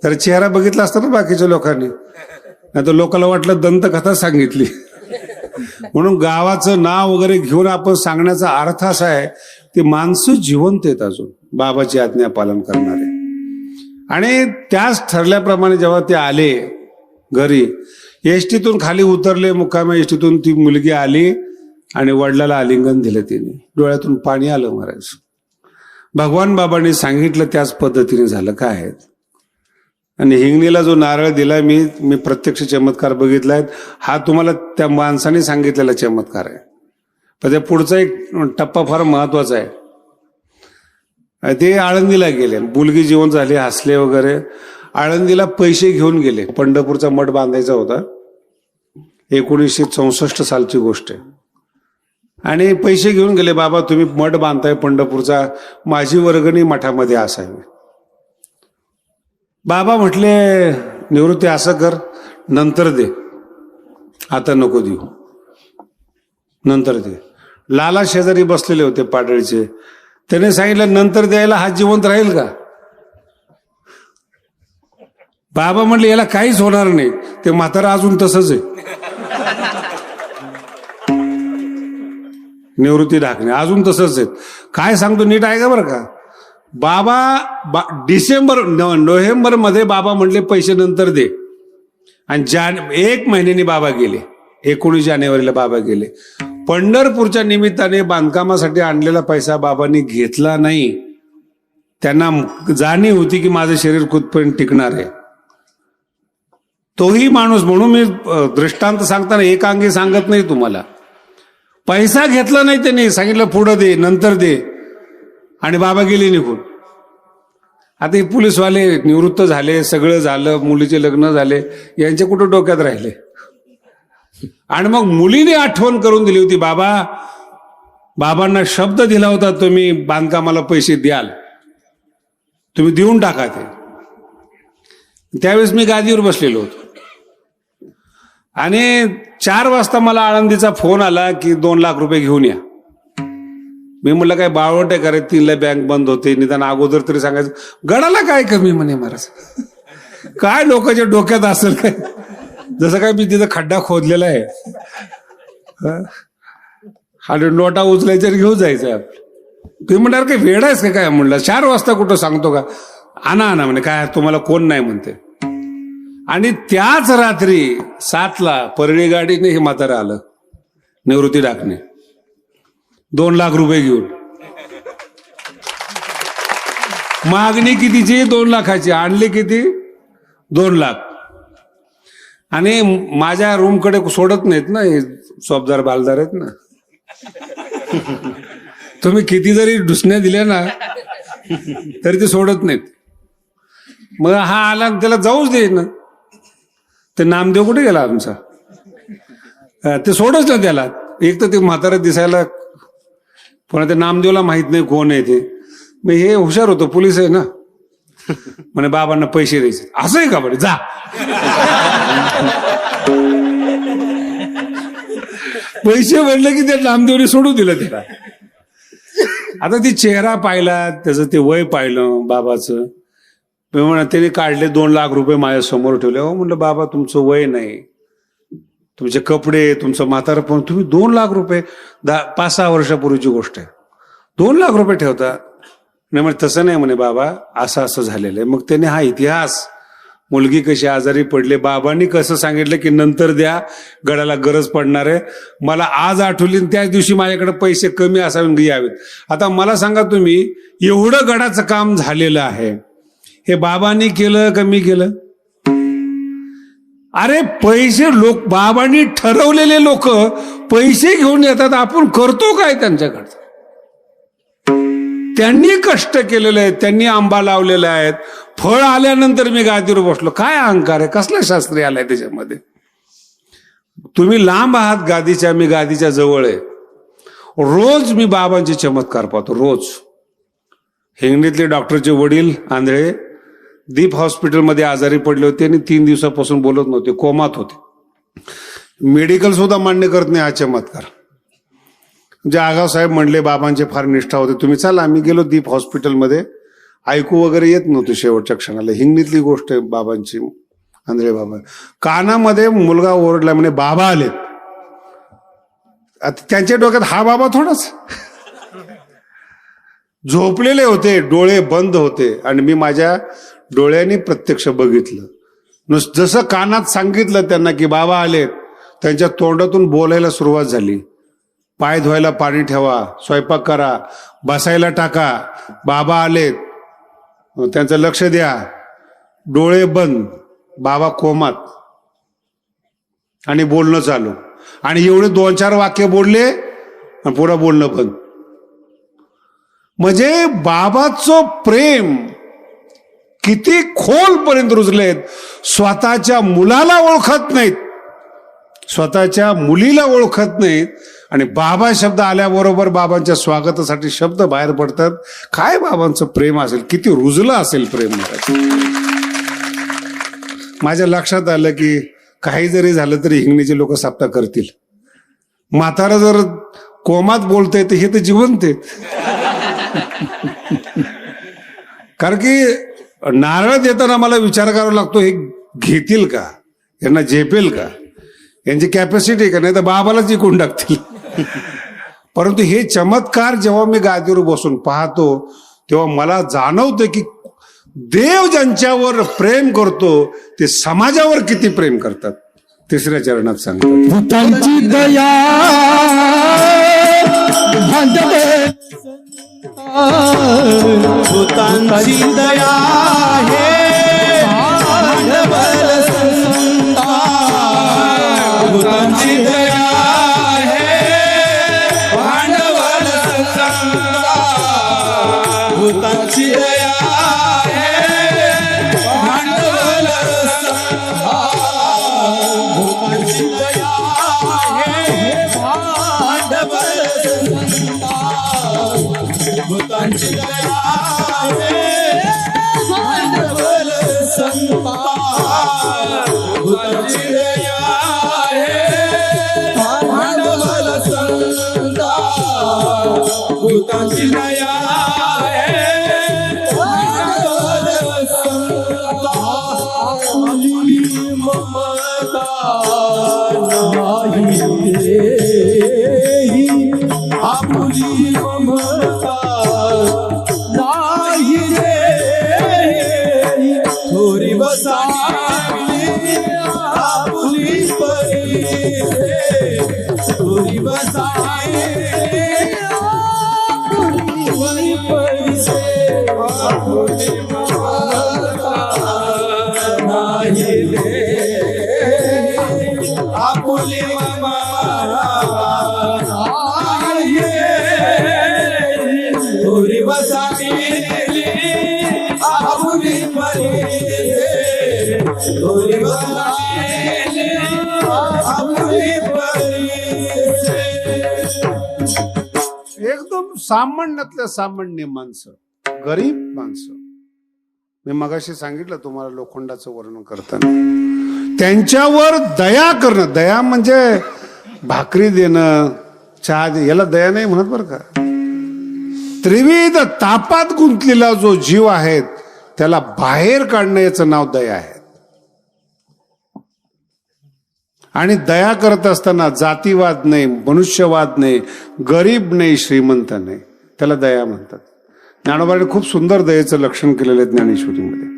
तर चेहरा बघितला असता ना बाकीच्या लोकांनी, नाही तर लोकांना वाटलं दंतकथा सांगितली. म्हणून गावाचं नाव वगैरे घेऊन आपण सांगण्याचा अर्थ असा आहे की माणसं जिवंत आहेत अजून, बाबाची आज्ञा पालन करणारे. आणि त्याच ठरल्याप्रमाणे जेव्हा ते आले घरी, एसटीतून खाली उतरले, मुक्कामी एसटीतून ती मुलगी आली आणि वडिलाला आलिंगन दिलं तिने. डोळ्यातून पाणी आलं महाराज. भगवान बाबांनी सांगितलं त्याच पद्धतीने झालं. काय आहे. आणि हिंगणीला जो नारळ दिला मी प्रत्यक्ष चमत्कार बघितलाय. हा तुम्हाला त्या माणसाने सांगितलेला चमत्कार आहे. पण त्या पुढचा एक टप्पा फार महत्वाचा आहे. ते आळंदीला गेले, मुलगी जीवन झाली, हसले वगैरे. आळंदीला पैसे घेऊन गेले. पंढरपूरचा मठ बांधायचा होता. 1964 सालची गोष्ट आहे. आणि पैसे घेऊन गेले, बाबा तुम्ही मठ बांधताय पंढरपूरचा, माझी वर्गणी मठामध्ये असावी. बाबा म्हटले निवृत्ती असं कर, नंतर दे, आता नको देऊ, नंतर दे. लाला शेजारी बसलेले होते पाडळीचे. त्याने सांगितलं नंतर द्यायला हा जिवंत राहील का? बाबा म्हटले याला काहीच होणार नाही, ते म्हातारा अजून तसंच आहे. निवृत्ती ढाकणे अजून तसंच आहेत. काय सांगतो नीट आहे का बरं का. बाबा नोव्हेंबर मध्ये बाबा म्हटले पैसे नंतर दे. आणि 1 महिन्याने बाबा गेले. 19 जानेवारीला बाबा गेले. पंढरपूरच्या निमित्ताने बांधकामासाठी आणलेला पैसा बाबांनी घेतला नाही. त्यांना जाणीव होती की माझं शरीर कुठपर्यंत टिकणार आहे. तोही माणूस, म्हणून मी दृष्टांत सांगताना एकांगी सांगत नाही तुम्हाला. पैसा घेतला नाही त्यांनी, सांगितलं पुढं दे, नंतर दे. आणि बाबा गेले निघून. आता हे पोलीसवाले निवृत्त झाले, सगळं झालं, मुलीचे लग्न झाले, यांच्या कुठं डोक्यात राहिले. आणि मग मुलीने आठवण करून दिली होती, बाबांना शब्द दिला होता तुम्ही बांधकामाला पैसे द्याल, तुम्ही देऊन टाका ते. त्यावेळेस मी गादीवर बसलेलो होतो. आणि 4 वाजता मला आळंदीचा फोन आला की 2 लाख रुपये घेऊन या. मी म्हटलं काय बावट आहे का रे, 3ला बँक बंद होते, निदान अगोदर तरी सांगायचं. गडाला काय कमी म्हणे महाराज. काय लोकांच्या डोक्यात असेल काय, जसं काय मी तिथं खड्डा खोदलेला आहे. आणि नोटा उचलायच्या घेऊन जायचं. तुम्ही म्हणणार काय वेळ आहेस का काय. म्हणलं 4 वाजता कुठं सांगतो का, आणा म्हणे. काय तुम्हाला कोण नाही म्हणते. आणि त्याच रात्री 7ला परळी गाडीने हे म्हातारा आलं निवृत्ती ढाकणे, 2 लाख रुपये घेऊन. मागणी कितीची? 2 लाखाची. आणले किती? 2 लाख. आणि माझ्या रूमकडे सोडत नाहीत ना, हे सोबदार बालदार आहेत ना. तुम्ही किती जरी ढुसण्या दिल्या ना तरी ते सोडत नाहीत. मग हा आला, त्याला जाऊच दे ना. ते नामदेव कुठे गेला आमचा, ते सोडच ना त्याला. एक तर ते म्हातारा दिसायला, पण त्या नामदेवला माहित नाही कोण आहे ते. मग हे हुशार होतो, पोलीस आहे ना. म्हणे बाबांना पैसे द्यायचे. असं आहे का बरे, जा. पैसे म्हणलं की त्या नामदेवने सोडून दिलं त्याला. आता ती चेहरा पाहिला, त्याचं ते वय पाहिलं बाबाचं. मी म्हणा त्याने काढले 2 लाख रुपये माझ्या समोर ठेवले. हो म्हणलं बाबा तुमचं वय नाही, तुमचे कपडे, तुमचं म्हातारपण, तुम्ही 2 लाख रुपये 5-6 वर्षापूर्वीची गोष्ट आहे, 2 लाख रुपये ठेवता. नाही म्हणे तसं नाही म्हणे बाबा, असं असं झालेलं आहे. मग त्याने हा इतिहास, मुलगी कशी आजारी पडले, बाबांनी कसं सांगितलं की नंतर द्या, गडाला गरज पडणार आहे. मला आज आठवली, त्याच दिवशी माझ्याकडे पैसे कमी असावे यावेत. आता मला सांगा तुम्ही, एवढं गडाचं काम झालेलं आहे, हे बाबांनी केलं का मी केलं? अरे पैसे लोक, बाबांनी ठरवलेले लोक पैसे घेऊन येतात, आपण करतो काय त्यांच्याकडचं? त्यांनी कष्ट केलेले आहेत, त्यांनी आंबा लावलेला आहेत, फळ आल्यानंतर मी गादीवर बसलो. काय अहंकार आहे, कसला शास्त्री आलाय त्याच्यामध्ये? तुम्ही लांब आहात गादीच्या, मी गादीच्या जवळ आहे. रोज मी बाबांचे चमत्कार पाहतो, रोज. हिंगणीतले डॉक्टरचे वडील आंधळे दीप हॉस्पिटलमध्ये आजारी पडले होते आणि 3 दिवसापासून बोलत नव्हते, कोमात होते. मेडिकल सुद्धा मान्य करत नाही हा चमत्कार. म्हणजे आगाव साहेब म्हणले, बाबांचे फार निष्ठा होते, तुम्ही चला. आम्ही गेलो दीप हॉस्पिटलमध्ये, ऐकू वगैरे येत नव्हतं शेवटच्या क्षणाला. हिंगणीतली गोष्ट आहे बाबांची, आंधळे बाबा. कानामध्ये मुलगा ओरडला, म्हणे बाबा आलेत. आता त्यांच्या डोक्यात हा बाबा थोडाच. झोपलेले होते, डोळे बंद होते, आणि मी माझ्या डोळ्यांनी प्रत्यक्ष बघितलं. जसं कानात सांगितलं त्यांना की बाबा आलेत, त्यांच्या तोंडातून बोलायला सुरुवात झाली. पाय धुवायला पाणी ठेवा, स्वयंपाक करा, बसायला टाका, बाबा आलेत, त्यांचं लक्ष द्या. डोळे बंद, बाबा कोमात, आणि बोलणं चालू. आणि एवढे 2-4 वाक्य बोलले आणि पुढं बोलणं बंद. म्हणजे बाबाचं प्रेम किती खोलपर्यंत रुजलेत. स्वतःच्या मुलाला ओळखत नाहीत, स्वतःच्या मुलीला ओळखत नाहीत, आणि बाबा शब्द आल्याबरोबर बाबांच्या स्वागतासाठी शब्द बाहेर पडतात. काय बाबांचं प्रेम असेल, किती रुजलं असेल प्रेम. माझ्या लक्षात आलं की काही जरी झालं तरी हिंगणीचे लोक सप्ता करतील. म्हातारा जर कोमात बोलतंय तर हे तर जिवंत आहेत. कारण की नारळ देताना मला विचार करावा लागतो, हे घेतील का, यांना झेपेल का, यांची कॅपॅसिटी का, नाही तर बाबालाच जिंकून टाकतील. परंतु हे चमत्कार जेव्हा मी गादीवर बसून पाहतो तेव्हा मला जाणवतं की देव ज्यांच्यावर प्रेम करतो ते समाजावर किती प्रेम करतात. 3ऱ्या चरणात सांगतात, भूतांची दया भूतांची दया हे भांडवल संता, भूतांची दया हे भांडवल संता, भूतांची दया हे भांडवल संता, भूतांची दया हे भांडवल संता, भूतांची दया हे भांडवल संता, भूतांची दया हे भांडवल संता, भूतांची दया हे भांडवल संता, आपली ममता नाही रे, आपली ममता नाही रे, थोरी बसावी आपुली परी रे, थोरी बसावी आपुली परी रे, आपुली ममता नाही रे, आपुली ममता नाही रे, थोरी बसावी आपुली परी रे, थोरी बसावी आपुली परी रे. एकदम सामान्यातल्या सामान्य माणसं, गरीब माणसं. मी मगाशी सांगितलं तुम्हाला लोखंडाचं वर्णन करताना, त्यांच्यावर दया करणं. दया म्हणजे भाकरी देणं, चहा याला दया नाही म्हणत बरं का. त्रिविध तापात गुंतलेला जो जीव आहे त्याला बाहेर काढणं याचं नाव दया आहे. आणि दया करत असताना जातीवाद नाही, मनुष्यवाद नाही, गरीब नाही, श्रीमंत नाही, त्याला दया म्हणतात. ज्ञानोबाने खूप सुंदर दयेचं लक्षण केलेलं आहे ज्ञानेश्वरीमध्ये.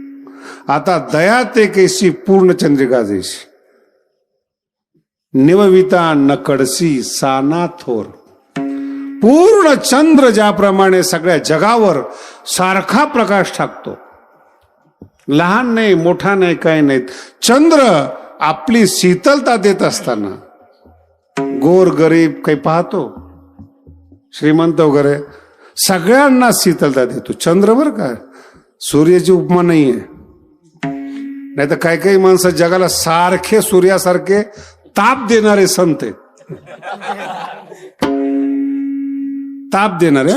आता दया ते कैसी पूर्ण चंद्रिका जैसी, निवविता न कडसी साना थोर. पूर्ण चंद्र ज्याप्रमाणे सगळ्या जगावर सारखा प्रकाश टाकतो, लहान नाही मोठा नाही काही नाही, चंद्र आपली शीतलता देत असताना गोर गरीब काही पाहतो, श्रीमंत वगैरे सगळ्यांना शीतलता देतो चंद्र बरं का. सूर्याची उपमा नाहीये. नाही तर काही काही माणसं जगाला सारखे सूर्यासारखे ताप देणारे संत आहेत. ताप देणारे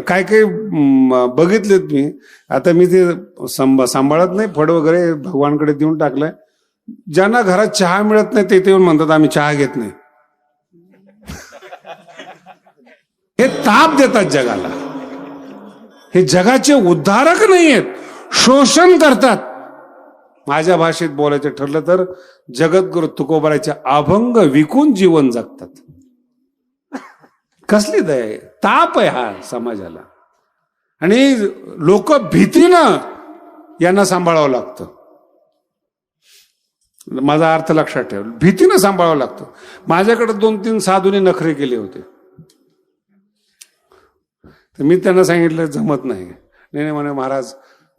काय काही बघितलेत मी. आता मी ते सांभाळत नाही, फड वगैरे भगवानकडे देऊन टाकलंय. ज्यांना घरात चहा मिळत नाही ते येऊन म्हणतात आम्ही चहा घेत नाही. हे ताप देतात जगाला. हे जगाचे उद्धारक नाही आहेत, शोषण करतात. माझ्या भाषेत बोलायचं ठरलं तर जगद्गुरु तुकोबारायचे अभंग विकून जीवन जगतात. कसली दया आहे, ताप आहे हा समाजाला. आणि लोक भीतीनं यांना सांभाळावं लागतं. माझा अर्थ लक्षात ठेव, भीतीनं सांभाळावं लागतं. माझ्याकडे 2-3 साधूने नखरे केले होते, तर मी त्यांना सांगितलं जमत नाही. नाही म्हणे महाराज,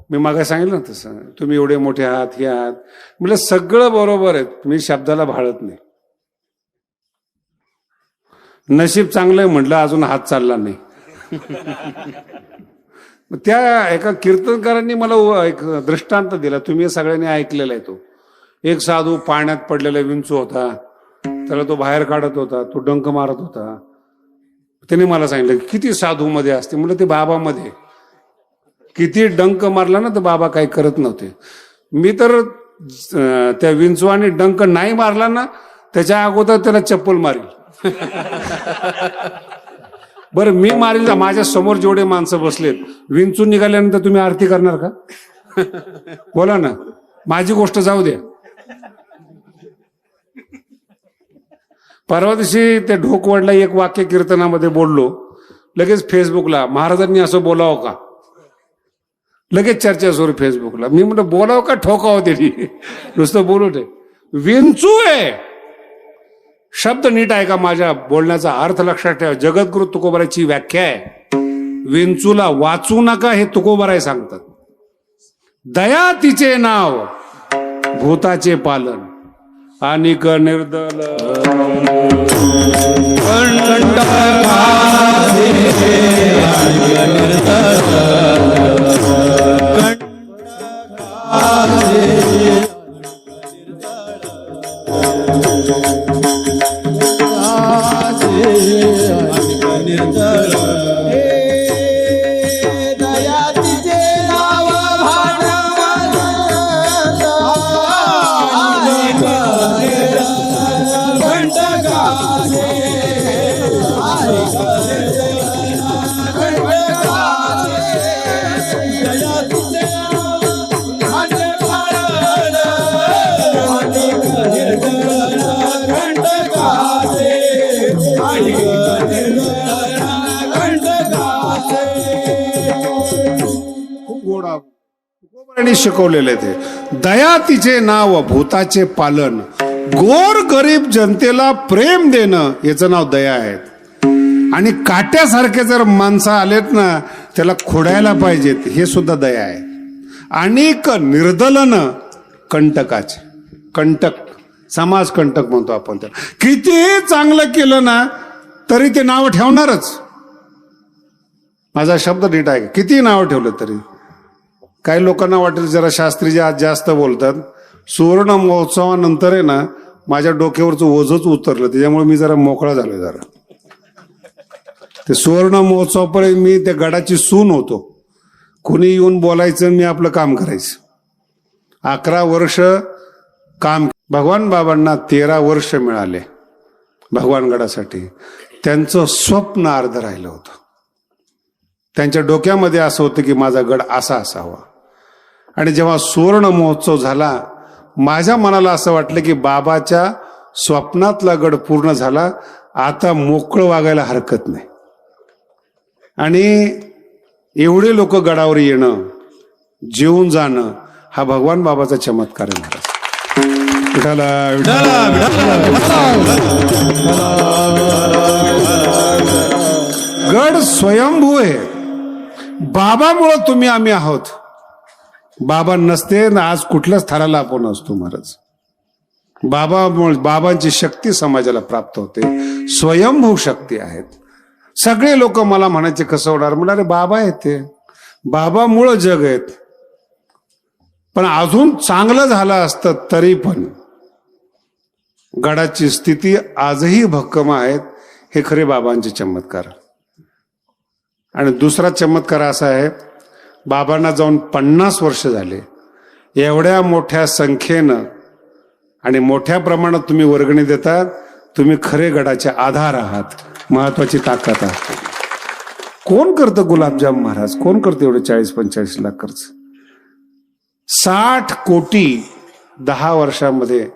मी मागे सांगितलं ना तसं, तुम्ही एवढे मोठे आहात, हे आहात. म्हटलं सगळं बरोबर आहे, तुम्ही शब्दाला भाळत नाही. नशीब चांगलं आहे म्हटलं, अजून हात चालला नाही. त्या एका कीर्तनकारांनी मला एक दृष्टांत दिला, तुम्ही सगळ्यांनी ऐकलेला आहे तो. एक साधू पाण्यात पडलेला विंचू होता, त्याला तो बाहेर काढत होता, तो डंक मारत होता. त्याने मला सांगितलं किती साधू मध्ये असते. म्हटलं ते बाबामध्ये किती डंक मारला ना तर बाबा काही करत नव्हते. मी तर त्या विंचवाने डंक नाही मारला ना त्याच्या अगोदर त्याला चप्पल मारील. बरं मी मारील, माझ्या समोर जेवढे माणसं बसलेत, विंचून निघाल्यानंतर तुम्ही आरती करणार का? बोला ना, माझी गोष्ट जाऊ द्या. परवा दिवशी ते ढोकवडला एक वाक्य कीर्तनामध्ये बोललो, लगेच फेसबुकला महाराजांनी असं बोलावं का, लगेच चर्चा सुरू फेसबुकला. मी म्हटलं बोलावं का ठोकावं त्यांनी, नुसतं बोलू दे. विंचू आहे शब्द नीट आहे का, माझ्या बोलण्याचा अर्थ लक्षात ठेवा. जगद्गुरु तुकोबारायची व्याख्या आहे, विंचूला वाचू नका हे तुकोबाराय सांगतात. दया तिचे नाव, भूताचे पालन, अनिक निर्दल शिकवलेले ते. दया तिचे नाव, भूताचे पालन, गोर गरीब जनतेला प्रेम देणं याचं नाव दया आहे. आणि काट्यासारखे जर माणसं आलेत ना त्याला खोडायला पाहिजेत, हे सुद्धा दया आहे. अनेक निर्दलन कंटकाचे, कंटक समाज कंटक म्हणतो आपण त्याला. कितीही चांगलं केलं ना तरी ते नाव ठेवणारच. माझा शब्द नीट आहे, किती नाव ठेवलं तरी. काही लोकांना वाटेल जरा शास्त्रीजी आज जास्त बोलतात. सुवर्ण महोत्सवानंतर आहे ना माझ्या डोक्यावरचं ओझच उतरलं, त्याच्यामुळे मी जरा मोकळा झालो. जरा ते सुवर्ण महोत्सवापर्यंत मी त्या गडाची सून होतो. कुणी येऊन बोलायचं, मी आपलं काम करायचं. 11 वर्ष काम. भगवान बाबांना 13 वर्ष मिळाले भगवानगडासाठी. त्यांचं स्वप्न अर्ध राहिलं होतं. त्यांच्या डोक्यामध्ये असं होतं की माझा गड असा असावा. आणि जेव्हा सुवर्ण महोत्सव झाला, माझ्या मनाला असं वाटलं की बाबाच्या स्वप्नातला गड पूर्ण झाला, आता मोकळं वागायला हरकत नाही. आणि एवढे लोक गडावर येणं, जेवून जाणं, हा भगवान बाबाचा चमत्कार आहे महाराज. विठाला गड स्वयंभू आहे. बाबामुळं तुम्ही आम्ही आहोत. बाबा नसते ना आज कुठल्याच थराला आपण असतो महाराज. बाबांची शक्ती समाजाला प्राप्त होते. स्वयंभू शक्ती आहेत. सगळे लोक मला म्हणायचे कसं होणार, म्हणाले बाबा आहेत ते, बाबामुळं जग आहेत. पण अजून चांगलं झालं असतं तरी पण गडाची स्थिती आजही भक्कम आहेत. हे खरे बाबांचे चमत्कार. आणि दुसरा चमत्कार असा आहे, बाबांना जाऊन 50 वर्ष झाले. एवढ्या मोठ्या संख्येनं आणि मोठ्या प्रमाणात तुम्ही वर्गणी देतात. तुम्ही खरे गडाचे आधार आहात, महत्वाची ताकद आहात. कोण करतं गुलाबजाम महाराज, कोण करतं एवढे 40-45 लाख खर्च? 60 कोटी 10 वर्षामध्ये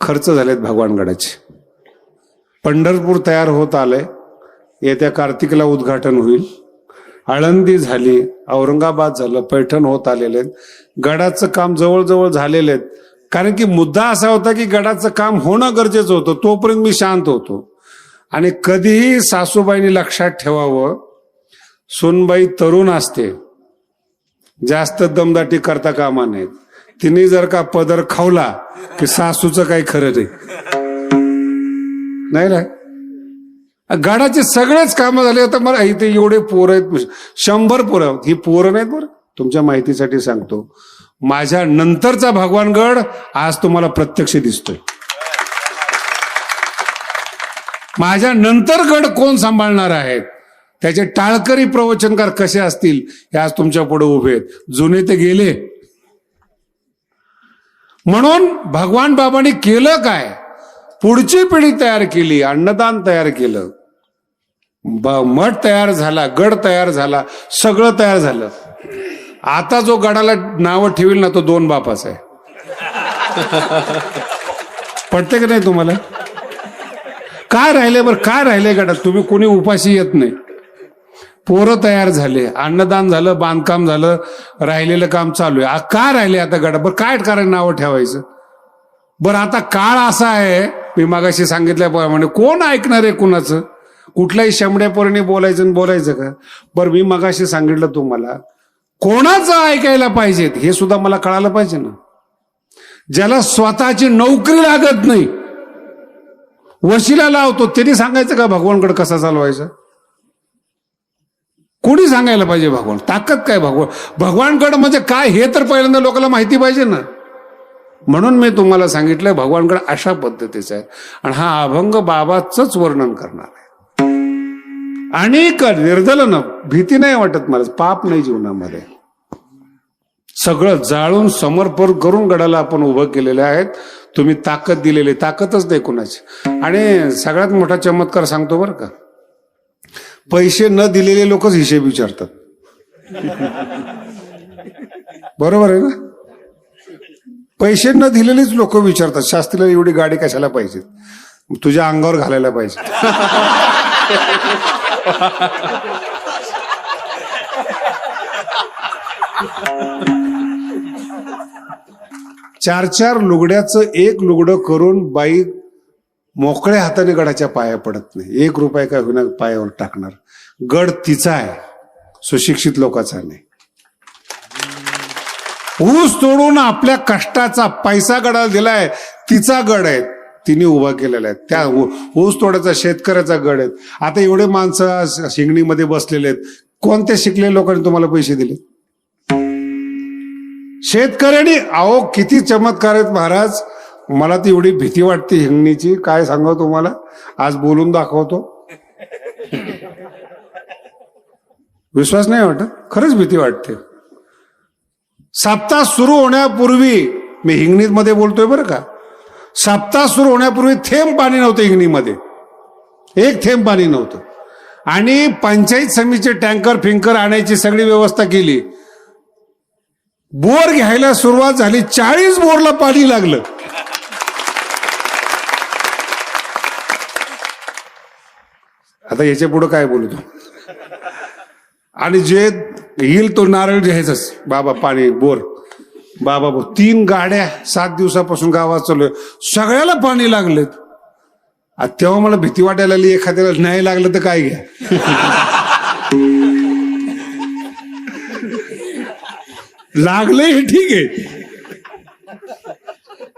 खर्च झालेत भगवानगडाचे. पंढरपूर तयार होत आलंय, येत्या कार्तिकीला उद्घाटन होईल. आळंदी झाली, औरंगाबाद झालं, पैठण होत आलेले आहेत. गडाचं काम जवळजवळ झालेले आहेत. कारण की मुद्दा असा होता की गडाचं काम होणं गरजेचं होतं. तोपर्यंत मी शांत होतो. आणि कधीही सासूबाईंनी लक्षात ठेवावं, सुनबाई तरुण असते, जास्त दमदाटी करता कामा नयेत. तिने जर का पदर खावला की सासूचं काही खरं नाही ना. गडाचे सगळेच कामं झाले. आता मला इथे एवढे पोरं आहेत, 100 पोरं. ही पोरं नाहीत बरं, तुमच्या माहितीसाठी सांगतो. माझ्या नंतरचा भगवानगड आज तुम्हाला प्रत्यक्ष दिसतोय. माझ्या नंतर गड कोण सांभाळणार आहेत, त्याचे टाळकरी प्रवचनकार कसे असतील, हे आज तुमच्या पुढे उभे आहेत. जुने ते गेले. म्हणून भगवान बाबांनी केलं काय, पुढची पिढी तयार केली, अन्नदान तयार केलं, मठ तयार झाला, गड तयार झाला, सगळं तयार झालं. आता जो गडाला नावं ठेवील ना, तो 2 बापाचा आहे. पडते का नाही तुम्हाला? काय राहिले बरं, काय राहिले गडात? तुम्ही कोणी उपाशी येत नाही. पोरं तयार झाले, अन्नदान झालं, बांधकाम झालं, राहिलेलं काम चालू आहे. काय राहिले आता गडात? बरं काय कारण नावं ठेवायचं? बरं आता काळ असा आहे, मी मागाशी सांगितल्याप्रमाणे कोण ऐकणार आहे कुणाचं? कुठल्याही शमड्या पोरीने बोलायचं का? बरं मी मगाशी सांगितलं तुम्हाला, कोणाचं ऐकायला पाहिजेत हे सुद्धा मला कळालं पाहिजे ना. ज्याला स्वतःची नोकरी लागत नाही, वशिला लावतो, त्यांनी सांगायचं का भगवानगड कसा चालवायचा? कोणी सांगायला पाहिजे भगवान? ताकद काय भगवानगड म्हणजे काय हे तर पहिल्यांदा लोकांना माहिती पाहिजे ना. म्हणून मी तुम्हाला सांगितलं भगवानगड अशा पद्धतीचा आहे. आणि हा अभंग बाबाचंच वर्णन करणार आहे. आणि निर्दलन, भीती नाही वाटत मला, पाप नाही जीवनामध्ये. सगळं जाळून समर्पण करून गडाला आपण उभं केलेलं आहेत. तुम्ही ताकद दिलेली, ताकदच नाही कुणाची. आणि सगळ्यात मोठा चमत्कार सांगतो बरं का, पैसे न दिलेले लोकच हिशेब विचारतात. बरोबर आहे ना? पैसे न दिलेलेच लोक विचारतात, शास्त्रीला एवढी गाडी कशाला पाहिजे, तुझ्या अंगावर घालायला पाहिजे. चार लुगड्याचं एक लुगडं करून बाई मोकळ्या हाताने गडाच्या पाया पडत नाही. 1 रुपया काय होईना पायावर टाकणार. गड तिचा आहे, सुशिक्षित लोकांचा नाही. ऊस तोडून आपल्या कष्टाचा पैसा गडाला दिलाय, तिचा गड आहे, तिने उभा केलेला आहे. त्या ऊस तोडाचा शेतकऱ्याचा गड आहे. आता एवढे माणसं शिंगणीमध्ये बसलेले आहेत, कोणत्या शिकलेल्या लोकांनी तुम्हाला पैसे दिले? शेतकऱ्यांनी. अहो किती चमत्कार आहेत महाराज. मला ती एवढी भीती वाटते हिंगणीची, काय सांगावं तुम्हाला. आज बोलून दाखवतो, विश्वास नाही वाटत, खरंच भीती वाटते. सप्ताह सुरू होण्यापूर्वी, मी हिंगणीमध्ये बोलतोय बरं का, सप्ताह सुरू होण्यापूर्वी थेंब पाणी नव्हतं हिंगणीमध्ये. एक थेंब पाणी नव्हतं. आणि पंचायत समितीचे टँकर फिंकर आणायची सगळी व्यवस्था केली. बोर घ्यायला सुरुवात झाली, 40 बोरला पाणी लागलं. आता याच्या पुढे काय बोलू तू. आणि जे येईल तो नारळ घ्यायचाच. बाबा पाणी बोर, बाबा बोर. 3 गाड्या 7 दिवसापासून गावात चाललोय, सगळ्याला पाणी लागलेत. तेव्हा मला भीती वाटायला लागली, एखाद्याला नाही लागलं तर काय घ्या. लागलंय हे ठीक आहे,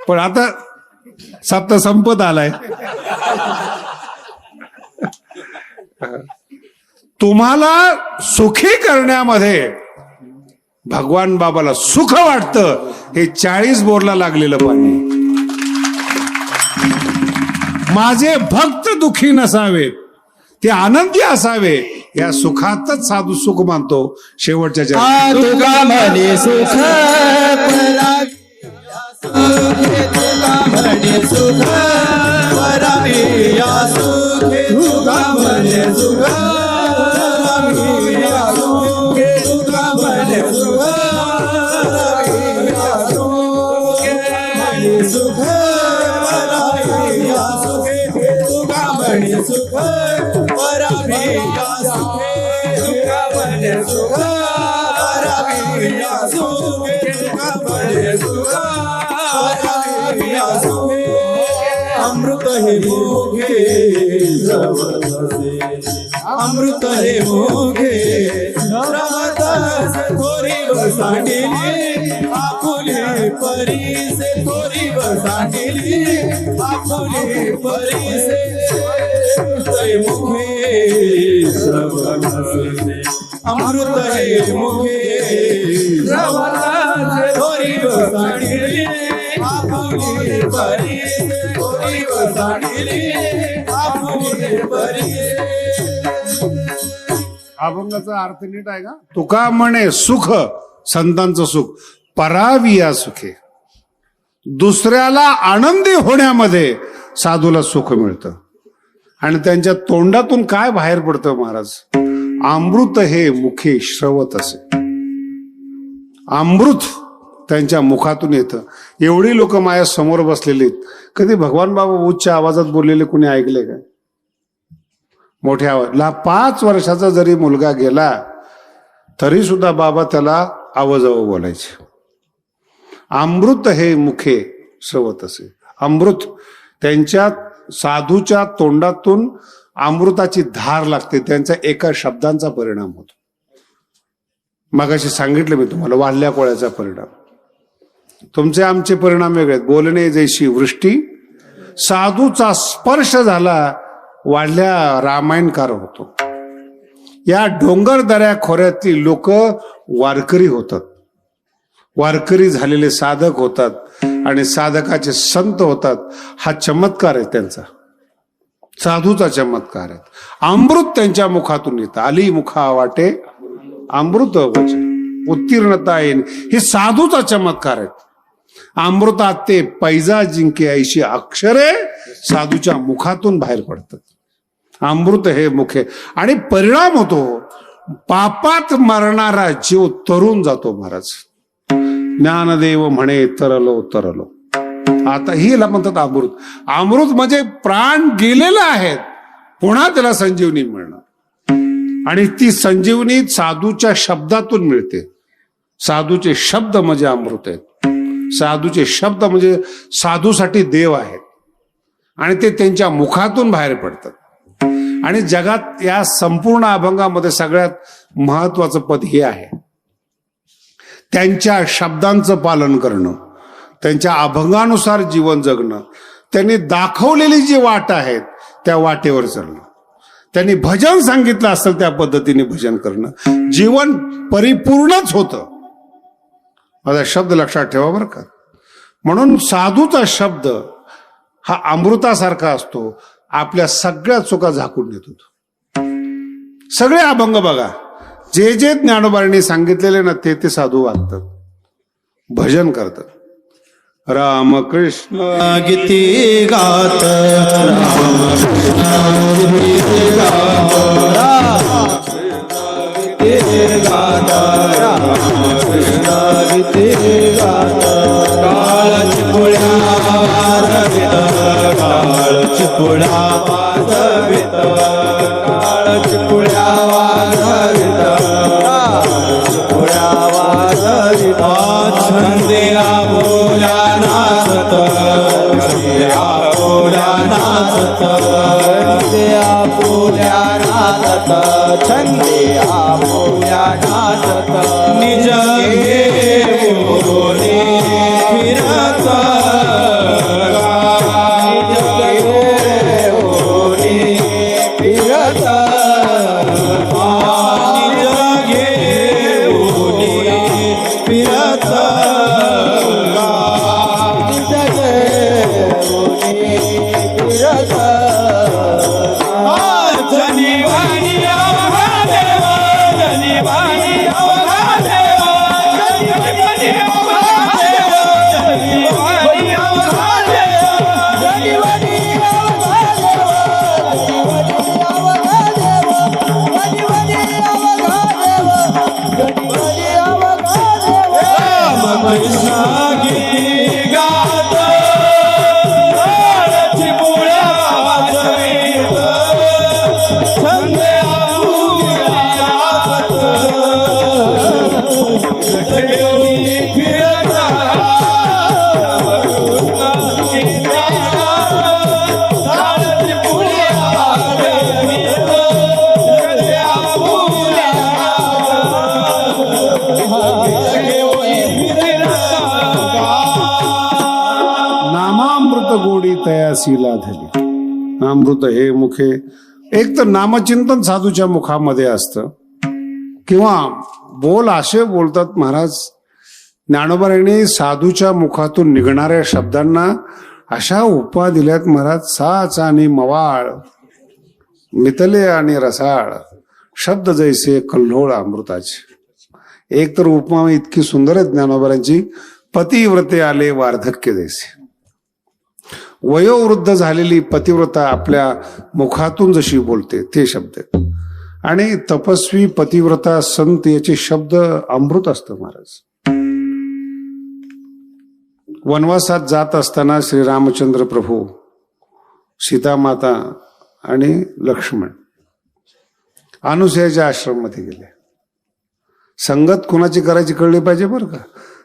पण आता सप्ताह संपत आलाय. तुम्हाला सुखी करण्यामध्ये भगवान बाबाला सुख वाटतं हे 40 बोरला लागलेलं पाणी. माझे भक्त दुखी नसावेत, ते आनंदी असावे, या सुखातच साधू सुख मानतो. शेवटच्या तुका म्हणे सुख परावी, तुका म्हणे सुख परावी या सुखे, तुका म्हणे सुख परावी या सुखे, तुका म्हणे सुख परावी या सुखे, म्हणे सुख परावी या सुखे, तुका म्हणे सुख परावी या सुखे, तुका म्हणे सुख परावी या सुखे, तुका म्हणे सुख परावी या सुखे. अमृत हे मुखे श्रवतसे, अमृत हे मुखे श्रवतसे, थोरी वसांडिली आपुले परीसे, थोरी वसांडिली आपुले परीसे. मुखे श्रवतसे, अमृत हे मुखे श्रवतसे, थोरी वसांडिली आपुले परीसे, थोरी वसांडिली आपुले परीसे. अभंगाचा अर्थ नीट आहे का. तुका म्हणे सुख, संतांचं सुख, पराविया सुखे. दुसऱ्याला आनंदी होण्यामध्ये साधूला सुख मिळतं. आणि त्यांच्या तोंडातून काय बाहेर पडतं महाराज. अमृत हे मुखे श्रवत असे. अमृत त्यांच्या मुखातून येतं. एवढी लोक माझ्या समोर बसलेली आहेत, कधी भगवान बाबा उच्च आवाजात बोललेले कुणी ऐकले काय. मोठ्या आवाज. 5 वर्षाचा जरी मुलगा गेला तरी सुद्धा बाबा त्याला आवाजावं बोलायचे. अमृत हे मुखे श्रवत असे. अमृत त्यांच्या साधूच्या तोंडातून अमृताची धार लागते. त्यांचा एका शब्दांचा परिणाम होतो. मगाशी सांगितलं मी तुम्हाला, वाढल्या कोळ्याचा परिणाम. तुमचे आमचे परिणाम वेगळे आहेत. बोलणे जैशी वृष्टी, साधूचा स्पर्श झाला वाढल्या रामायणकार होतो. या डोंगर दऱ्या खोऱ्यातील लोक वारकरी होतात, वारकरी झालेले साधक होतात आणि साधकाचे संत होतात. हा चमत्कार आहे त्यांचा, साधूचा चमत्कार आहे. अमृत त्यांच्या मुखातून येतं. आली मुखा वाटे अमृत वचन, उत्तीर्णता येईल. हे साधूचा चमत्कार आहे. अमृतात ते पैजा जिंके ऐशी अक्षरे साधूच्या मुखातून बाहेर पडतात. अमृत हे मुखे. आणि परिणाम होतो, पापात मरणारा जीव तरुण जातो महाराज. ज्ञानदेव म्हणे तरलो तरलो. आता हिला म्हणतात अमृत. अमृत म्हणजे प्राण गेलेला आहेत, पुन्हा त्याला संजीवनी मिळणार. आणि ती संजीवनी साधूच्या शब्दातून मिळते. साधूचे शब्द म्हणजे अमृत आहेत. साधूचे शब्द म्हणजे साधूसाठी देव आहेत. आणि ते त्यांच्या मुखातून बाहेर पडतात. आणि जगात या संपूर्ण अभंगामध्ये सगळ्यात महत्वाचं पद हे आहे, त्यांच्या शब्दांचं पालन करणं, त्यांच्या अभंगानुसार जीवन जगणं, त्यांनी दाखवलेली जी वाट आहेत त्या वाटेवर चालणं, त्यांनी भजन सांगितलं असेल त्या पद्धतीने भजन करणं, जीवन परिपूर्णच होतं. माझा शब्द लक्षात ठेवा बरं का. म्हणून साधूचा शब्द हा अमृतासारखा असतो. आपल्या सगळ्या चुका झाकून देत होतो. सगळे अभंग बघा, जे जे ज्ञानोबांनी सांगितलेले ना ते ते साधू वागतात, भजन करतात. रामकृष्ण गीती गात रामकृष्ण गीती गात रामकृष्ण गीती गात काळची पुळ्या वाजवित काळची पुळ्या वाजवित काळची पुळ्या वाजवित काळची पुळ्या वाजवित छंदिया बोल्या नाचत छंदिया बोल्या नाचत छंदिया बोल्या नाचत छंदिया बोल्या नाचत निज घेऊनी फिरत निज घेऊनी फिरत निज घेऊनी फिरत नामामृत गोडी तयासीला धली. अमृत हे मुखे एक तर नामचिंतन साधूच्या मुखामध्ये असतं किंवा बोल असे बोलतात महाराज. ज्ञानोबांनी साधूच्या मुखातून निघणाऱ्या शब्दांना अशा उपमा दिल्यात महाराज. साच आणि मवाळ, मितले आणि रसाळ, शब्द जैसे कल्होळ अमृताचे. एक तर उपमा इतकी सुंदर आहे ज्ञानोबांची. पतिव्रते आले वार्धक्य जैसे. वयोवृद्ध झालेली पतिव्रता आपल्या मुखातून जशी बोलते ते शब्द आहेत. आणि तपस्वी पतिव्रता संत याचे शब्द अमृत असतं महाराज. वनवासात जात असताना श्रीरामचंद्र प्रभू, सीतामाता आणि लक्ष्मण अनुसूयाच्या आश्रममध्ये गेले. संगत कुणाची करायची कळली पाहिजे बरं का.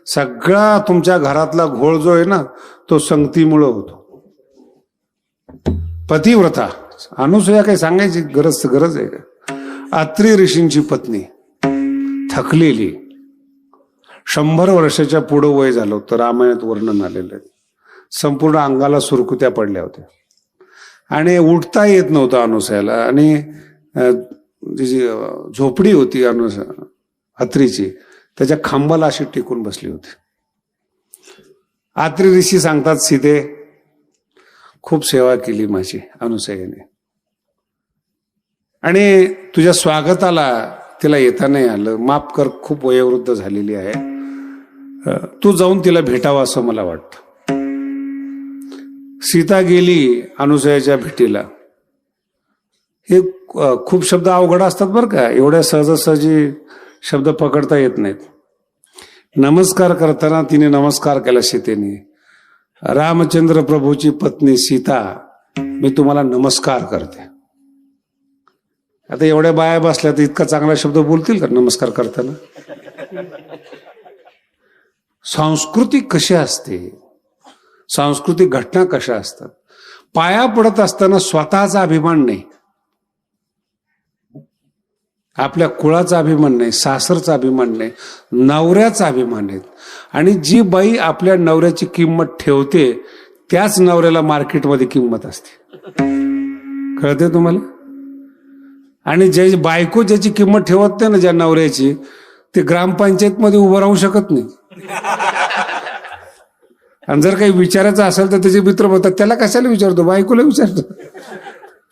सगळा तुमच्या घरातला घोळ जो आहे ना तो संगतीमुळं होतो. पतिव्रता अनुसूया काही सांगायची गरज आहे का. अत्री ऋषींची पत्नी, थकलेली, 100 वर्षाच्या पुढं वय झालं होतं. रामायणात वर्णन आलेलं आहे. संपूर्ण अंगाला सुरकुत्या पडल्या होत्या आणि उठता येत नव्हतं अनुसूयाला. आणि जी झोपडी होती अत्रीची त्याच्या खांबाला अशी टिकून बसली होती. अत्री ऋषी सांगतात, सीते खूप सेवा केली माझी अनुसूयाने आणि तुझ्या स्वागताला तिला येता नाही आलं. माफ कर, खूप वयोवृद्ध झालेली आहे. तू जाऊन तिला भेटावं असं मला वाटतं. सीता गेली अनुसूयाच्या भेटीला. हे खूप शब्द अवघड असतात बरं का. एवढ्या सहजासहजी शब्द पकडता येत नाहीत. नमस्कार करताना तिने नमस्कार केला सीतेने. रामचंद्र प्रभूची पत्नी सीता, मी तुम्हाला नमस्कार करते. आता एवढ्या बाया बसल्या तर इतका चांगला शब्द बोलतील का नमस्कार करताना. संस्कृती कशी असते, सांस्कृतिक घटना कशा असतात. पाया पडत असताना स्वतःचा अभिमान नाही, आपल्या कुळाचा अभिमान नाही, सासरचा अभिमान नाही, नवऱ्याचा अभिमान आहे. आणि जी बाई आपल्या नवऱ्याची किंमत ठेवते त्याच नवऱ्याला मार्केटमध्ये किंमत असते. कळते तुम्हाला. आणि जे बायको ज्याची किंमत ठेवत नाही ना ज्या नवऱ्याची, ते ग्रामपंचायत मध्ये उभं राहू शकत नाही. आणि जर काही विचारायचं असेल तर त्याचे मित्र म्हणतात, त्याला कशाला विचारतो, बायकोला विचारतो.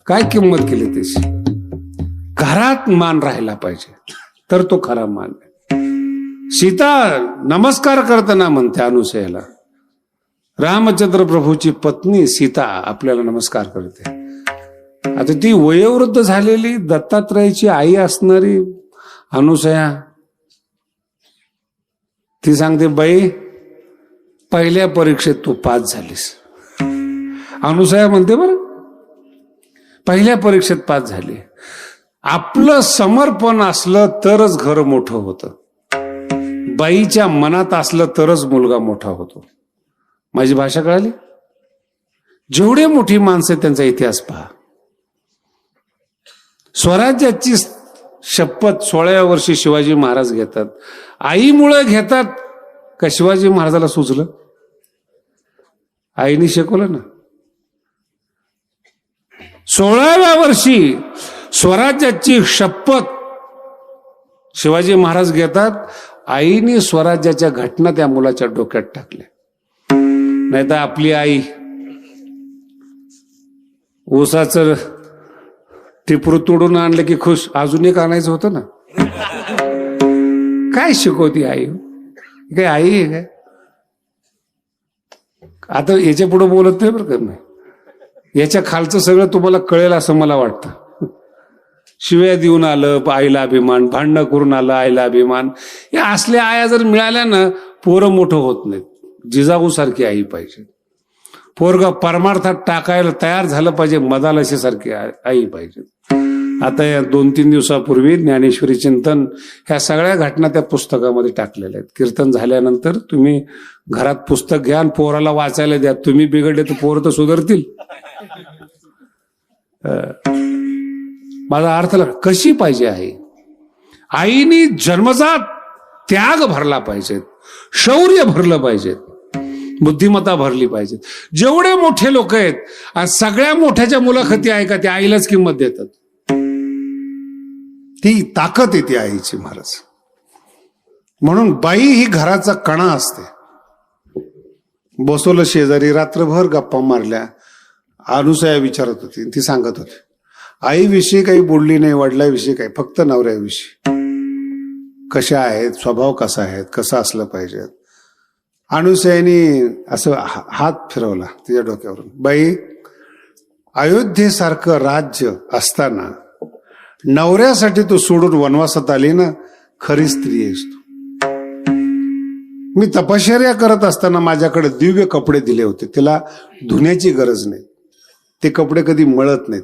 काय किंमत केली त्याची. घरात मान राहिला पाहिजे तर तो खरा मान आहे. सीता नमस्कार करताना म्हणते अनुसूयाला, रामचंद्र प्रभूची पत्नी सीता आपल्याला नमस्कार करते. आता ती वयोवृद्ध झालेली दत्तात्रयाची आई असणारी अनुसया ती सांगते, बाई पहिल्या परीक्षेत तू पास झालीस. अनुसया म्हणते बरं, पहिल्या परीक्षेत पास झाली. आपलं समर्पण असलं तरच घर मोठं होतं. बाईच्या मनात असलं तरच मुलगा मोठा होतो. माझी भाषा कळाली? जेवढे मोठी माणसं त्यांचा इतिहास पहा. स्वराज्याची शपथ 16व्या वर्षी शिवाजी महाराज घेतात. आईमुळे घेतात का शिवाजी महाराजाला सुचलं? आईने शिकवलं ना. 16व्या वर्षी स्वराज्याची शपथ शिवाजी महाराज घेतात. आईने स्वराज्याच्या घटना त्या मुलाच्या डोक्यात टाकल्या. नाही तर आपली आई ऊसाचं टिपरू तोडून आणलं की खुश, अजून एक आणायचं होतं ना. काय शिकवती आई? काय आई आहे काय? आता याच्या पुढे बोलत नाही बरं का मी. याच्या खालचं सगळं तुम्हाला कळेल असं मला वाटतं. शिव्या देऊन आलं आईला अभिमान, भांडणं करून आलं आईला अभिमान. या असल्या आया जर मिळाल्या ना, पोरं मोठं होत नाहीत. जिजाऊ सारखी आई पाहिजे. पोरगा परमार्थात टाकायला तयार झालं पाहिजे. मदालशी सारखी आई पाहिजे. आता या 2-3 दिवसापूर्वी ज्ञानेश्वरी चिंतन ह्या सगळ्या घटना त्या पुस्तकामध्ये टाकलेल्या आहेत. कीर्तन झाल्यानंतर तुम्ही घरात पुस्तक घ्या आणि पोराला वाचायला द्या. तुम्ही बिघडले तर पोरं तर सुधारतील. माझा अर्थ कशी पाहिजे आहे? आईनी जन्मजात त्याग भरला पाहिजे, शौर्य भरलं पाहिजे, बुद्धिमत्ता भरली पाहिजे. जेवढे मोठे लोक आहेत आणि सगळ्या मोठ्याच्या मुलाखती आहे का त्या आईलाच किंमत देतात. ती ताकद येते आईची महाराज. म्हणून बाई ही घराचा कणा असते. बसवलं शेजारी, रात्रभर गप्पा मारल्या. अनुसया विचारत होती, ती सांगत होती आईविषयी काही बोलली नाही, वडिलाविषयी काही, फक्त नवऱ्याविषयी कशा आहेत, स्वभाव कसा आहे, कसं असलं पाहिजे. अनुसयाने असं हात फिरवला तिच्या डोक्यावरून. बाई, अयोध्येसारखं राज्य असताना नवऱ्यासाठी तू सोडून वनवासात आली ना, खरी स्त्री आहेस तू. मी तपश्चर्या करत असताना माझ्याकडे दिव्य कपडे दिले होते. तिला धुण्याची गरज नाही. ते कपडे कधी मळत नाहीत.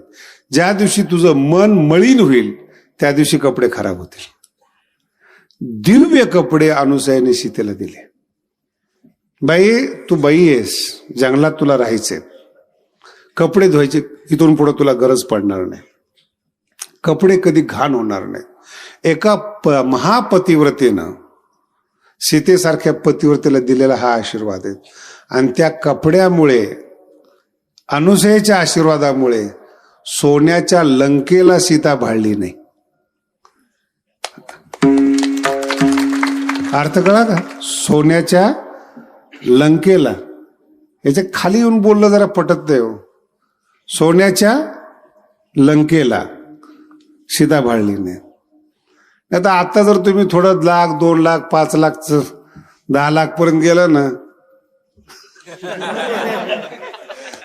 ज्या दिवशी तुझं मन मळीन होईल त्या दिवशी कपडे खराब होतील. दिव्य कपडे अनुसयाने सीतेला दिले. बाई, तू बाई आहेस, जंगलात तुला राहायचे, कपडे धुवायचे इथून पुढे तुला गरज पडणार नाही. कपडे कधी घाण होणार नाही. एका महापतिव्रतेनं सीतेसारख्या पतिव्रतेला दिलेला हा आशीर्वाद आहे. आणि त्या कपड्यामुळे, अनुसयेच्या आशीर्वादामुळे सोन्याच्या लंकेला सीता भाळली नाही. अर्थ कळा का? सोन्याच्या लंकेला. याच्या खाली येऊन बोललं जरा पटत नाही हो. सोन्याच्या लंकेला सीता भाळली नाही. आता आता जर तुम्ही थोडं 1 लाख, 2 लाख, 5 लाख, 10 लाख पर्यंत गेलं ना,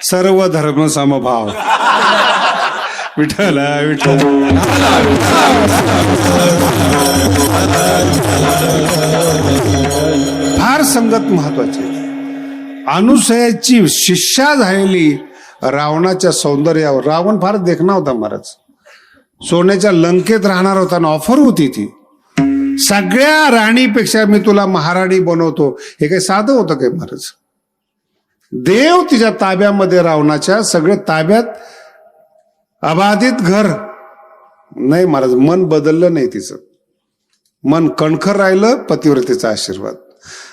सर्व धर्म समभाव. विठ्ठल विठ्ठल. फार संगत महत्वाची. अनुसयाची शिष्या झालेली रावणाच्या सौंदर्यावर. रावण फार देखणा होता महाराज. सोन्याच्या लंकेत राहणार होता ना, ऑफर होती ती. सगळ्या राणीपेक्षा मी तुला महाराणी बनवतो. हे काही साधं होतं काय महाराज? देव तिच्या ताब्यामध्ये, रावणाच्या सगळे ताब्यात, अबाधित घर. नाही महाराज, मन बदललं नाही तिचं. मन कणखर राहिलं, पतिव्रतेचा आशीर्वाद.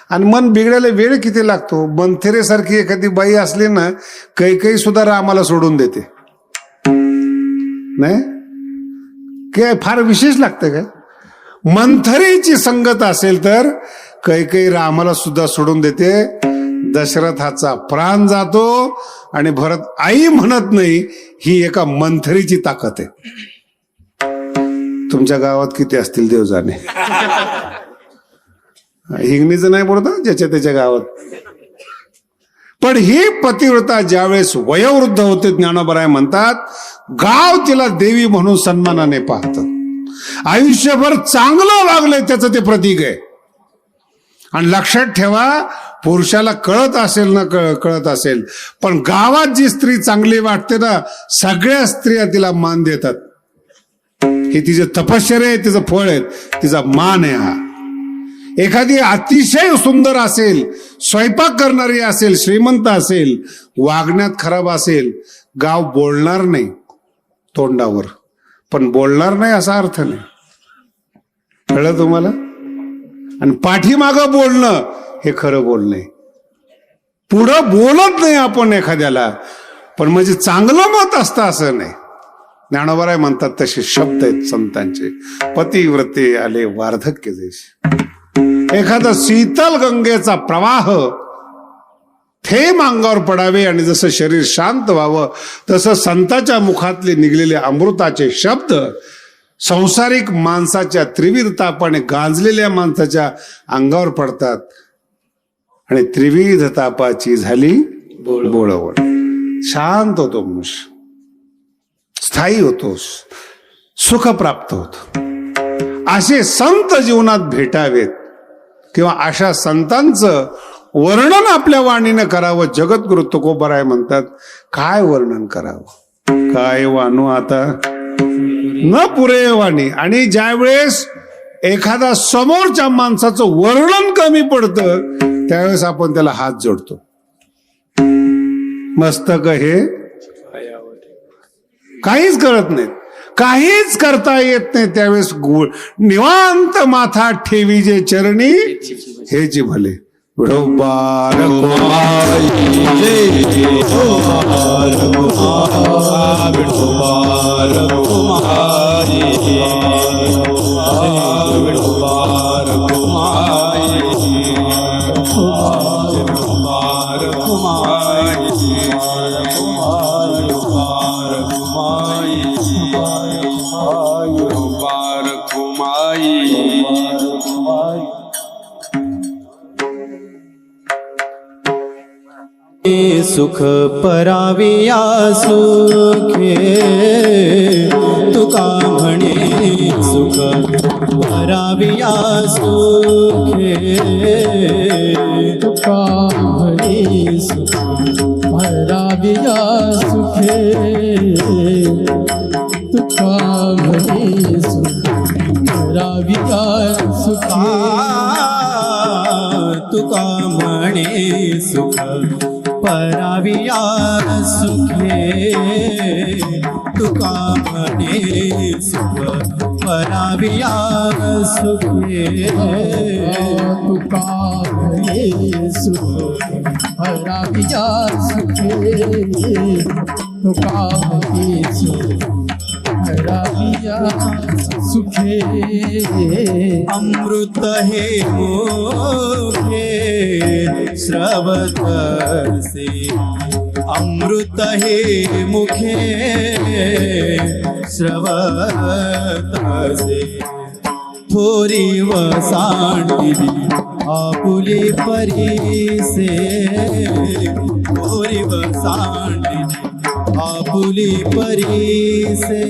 आणि मन बिघडायला वेळ किती लागतो? मंथरेसारखी एखादी बाई असली ना, कैकेयी सुद्धा रामाला सोडून देते. नाही काय फार विशेष लागतं काय? मंथरेची संगत असेल तर कैकेयी रामाला सुद्धा सोडून देते. दशरथाचा प्राण जातो आणि भरत आई म्हणत नाही. ही एका मंथरीची ताकद आहे. तुमच्या गावात किती असतील देव जाणे. हिंगणीचं नाही बोलत ज्याच्या त्याच्या गावात. पण ही पतिव्रता ज्यावेळेस वयोवृद्ध होते, ज्ञानोबराय म्हणतात, गाव तिला देवी म्हणून सन्मानाने पाहतं. आयुष्यभर चांगलं वागलंय त्याचं ते प्रतीक आहे. आणि लक्षात ठेवा, पुरुषाला कळत असेल ना कळत असेल, पण गावात जी स्त्री चांगली वाटते ना, सगळ्या स्त्रिया तिला मान देतात. हे तिचे तपश्चर्या आहे, तिचं फळ आहे, तिचा मान आहे हा. एखादी अतिशय सुंदर असेल, स्वयंपाक करणारी असेल, श्रीमंत असेल, वागण्यात खराब असेल, गाव बोलणार नाही तोंडावर, पण बोलणार नाही असा अर्थ नाही. कळलं तुम्हाला? आणि पाठीमागं बोलणं हे खरं बोलणं आहे. पुढं बोलत नाही आपण एखाद्याला, पण म्हणजे चांगलं मत असतं असं नाही. ज्ञानोबराय म्हणतात तसे शब्द आहेत संतांचे. पतिव्रते आले वार्धक्य देश. एखादा शीतल गंगेचा प्रवाह थेंब अंगावर पडावे आणि जसं शरीर शांत व्हावं, तसं संतांच्या मुखातले निघलेले अमृताचे शब्द संसारिक माणसाच्या त्रिविध तापाने गांजलेल्या माणसाच्या अंगावर पडतात आणि त्रिविध तापाची झाली बोळवण. शांत होतो मनुष्य, स्थायी होतोस, सुख प्राप्त होत. असे संत जीवनात भेटावेत किंवा अशा संतांचं वर्णन आपल्या वाणीनं करावं. जगद्गुरु तुकोबाराय म्हणतात, काय वर्णन करावं, काय वाणू आता न पुरे वाणी. आणि ज्यावेळेस एखादा समोरच्या माणसाचं वर्णन कमी पडतं, त्यावेळेस आपण त्याला हात जोडतो. मस्तक हे काहीच करत नाहीत, काहीच करता येत नाही. त्यावेळेस निवांत माथा ठेवी जे चरणी हेची भले. विठोबा रखुमाई जय, विठोबा रखुमाई, विठोबा रखुमाई, विठोबा रखुमाई, विठोबा रखुमाई, सुख पराविया सुखे तुका म्हणे, सुख पराविया सुखे तुका म्हणे, सुख पराविया सुखे तुका म्हणे, सुख पराविया सुखे तुका म्हणे, सुख पराविया सुखे तुका म्हणे, सुख पराविया सुखे तुका म्हणे, सुख पराविया सुखे तुका म्हणे, सुख पराविया सुखे. अमृत हे मोखे श्रवतसे, अमृत हे मुखे श्रवतसे. थोरी व सांडिली आपुली परीसे, थोरी व सांडिली आपुली परीसे.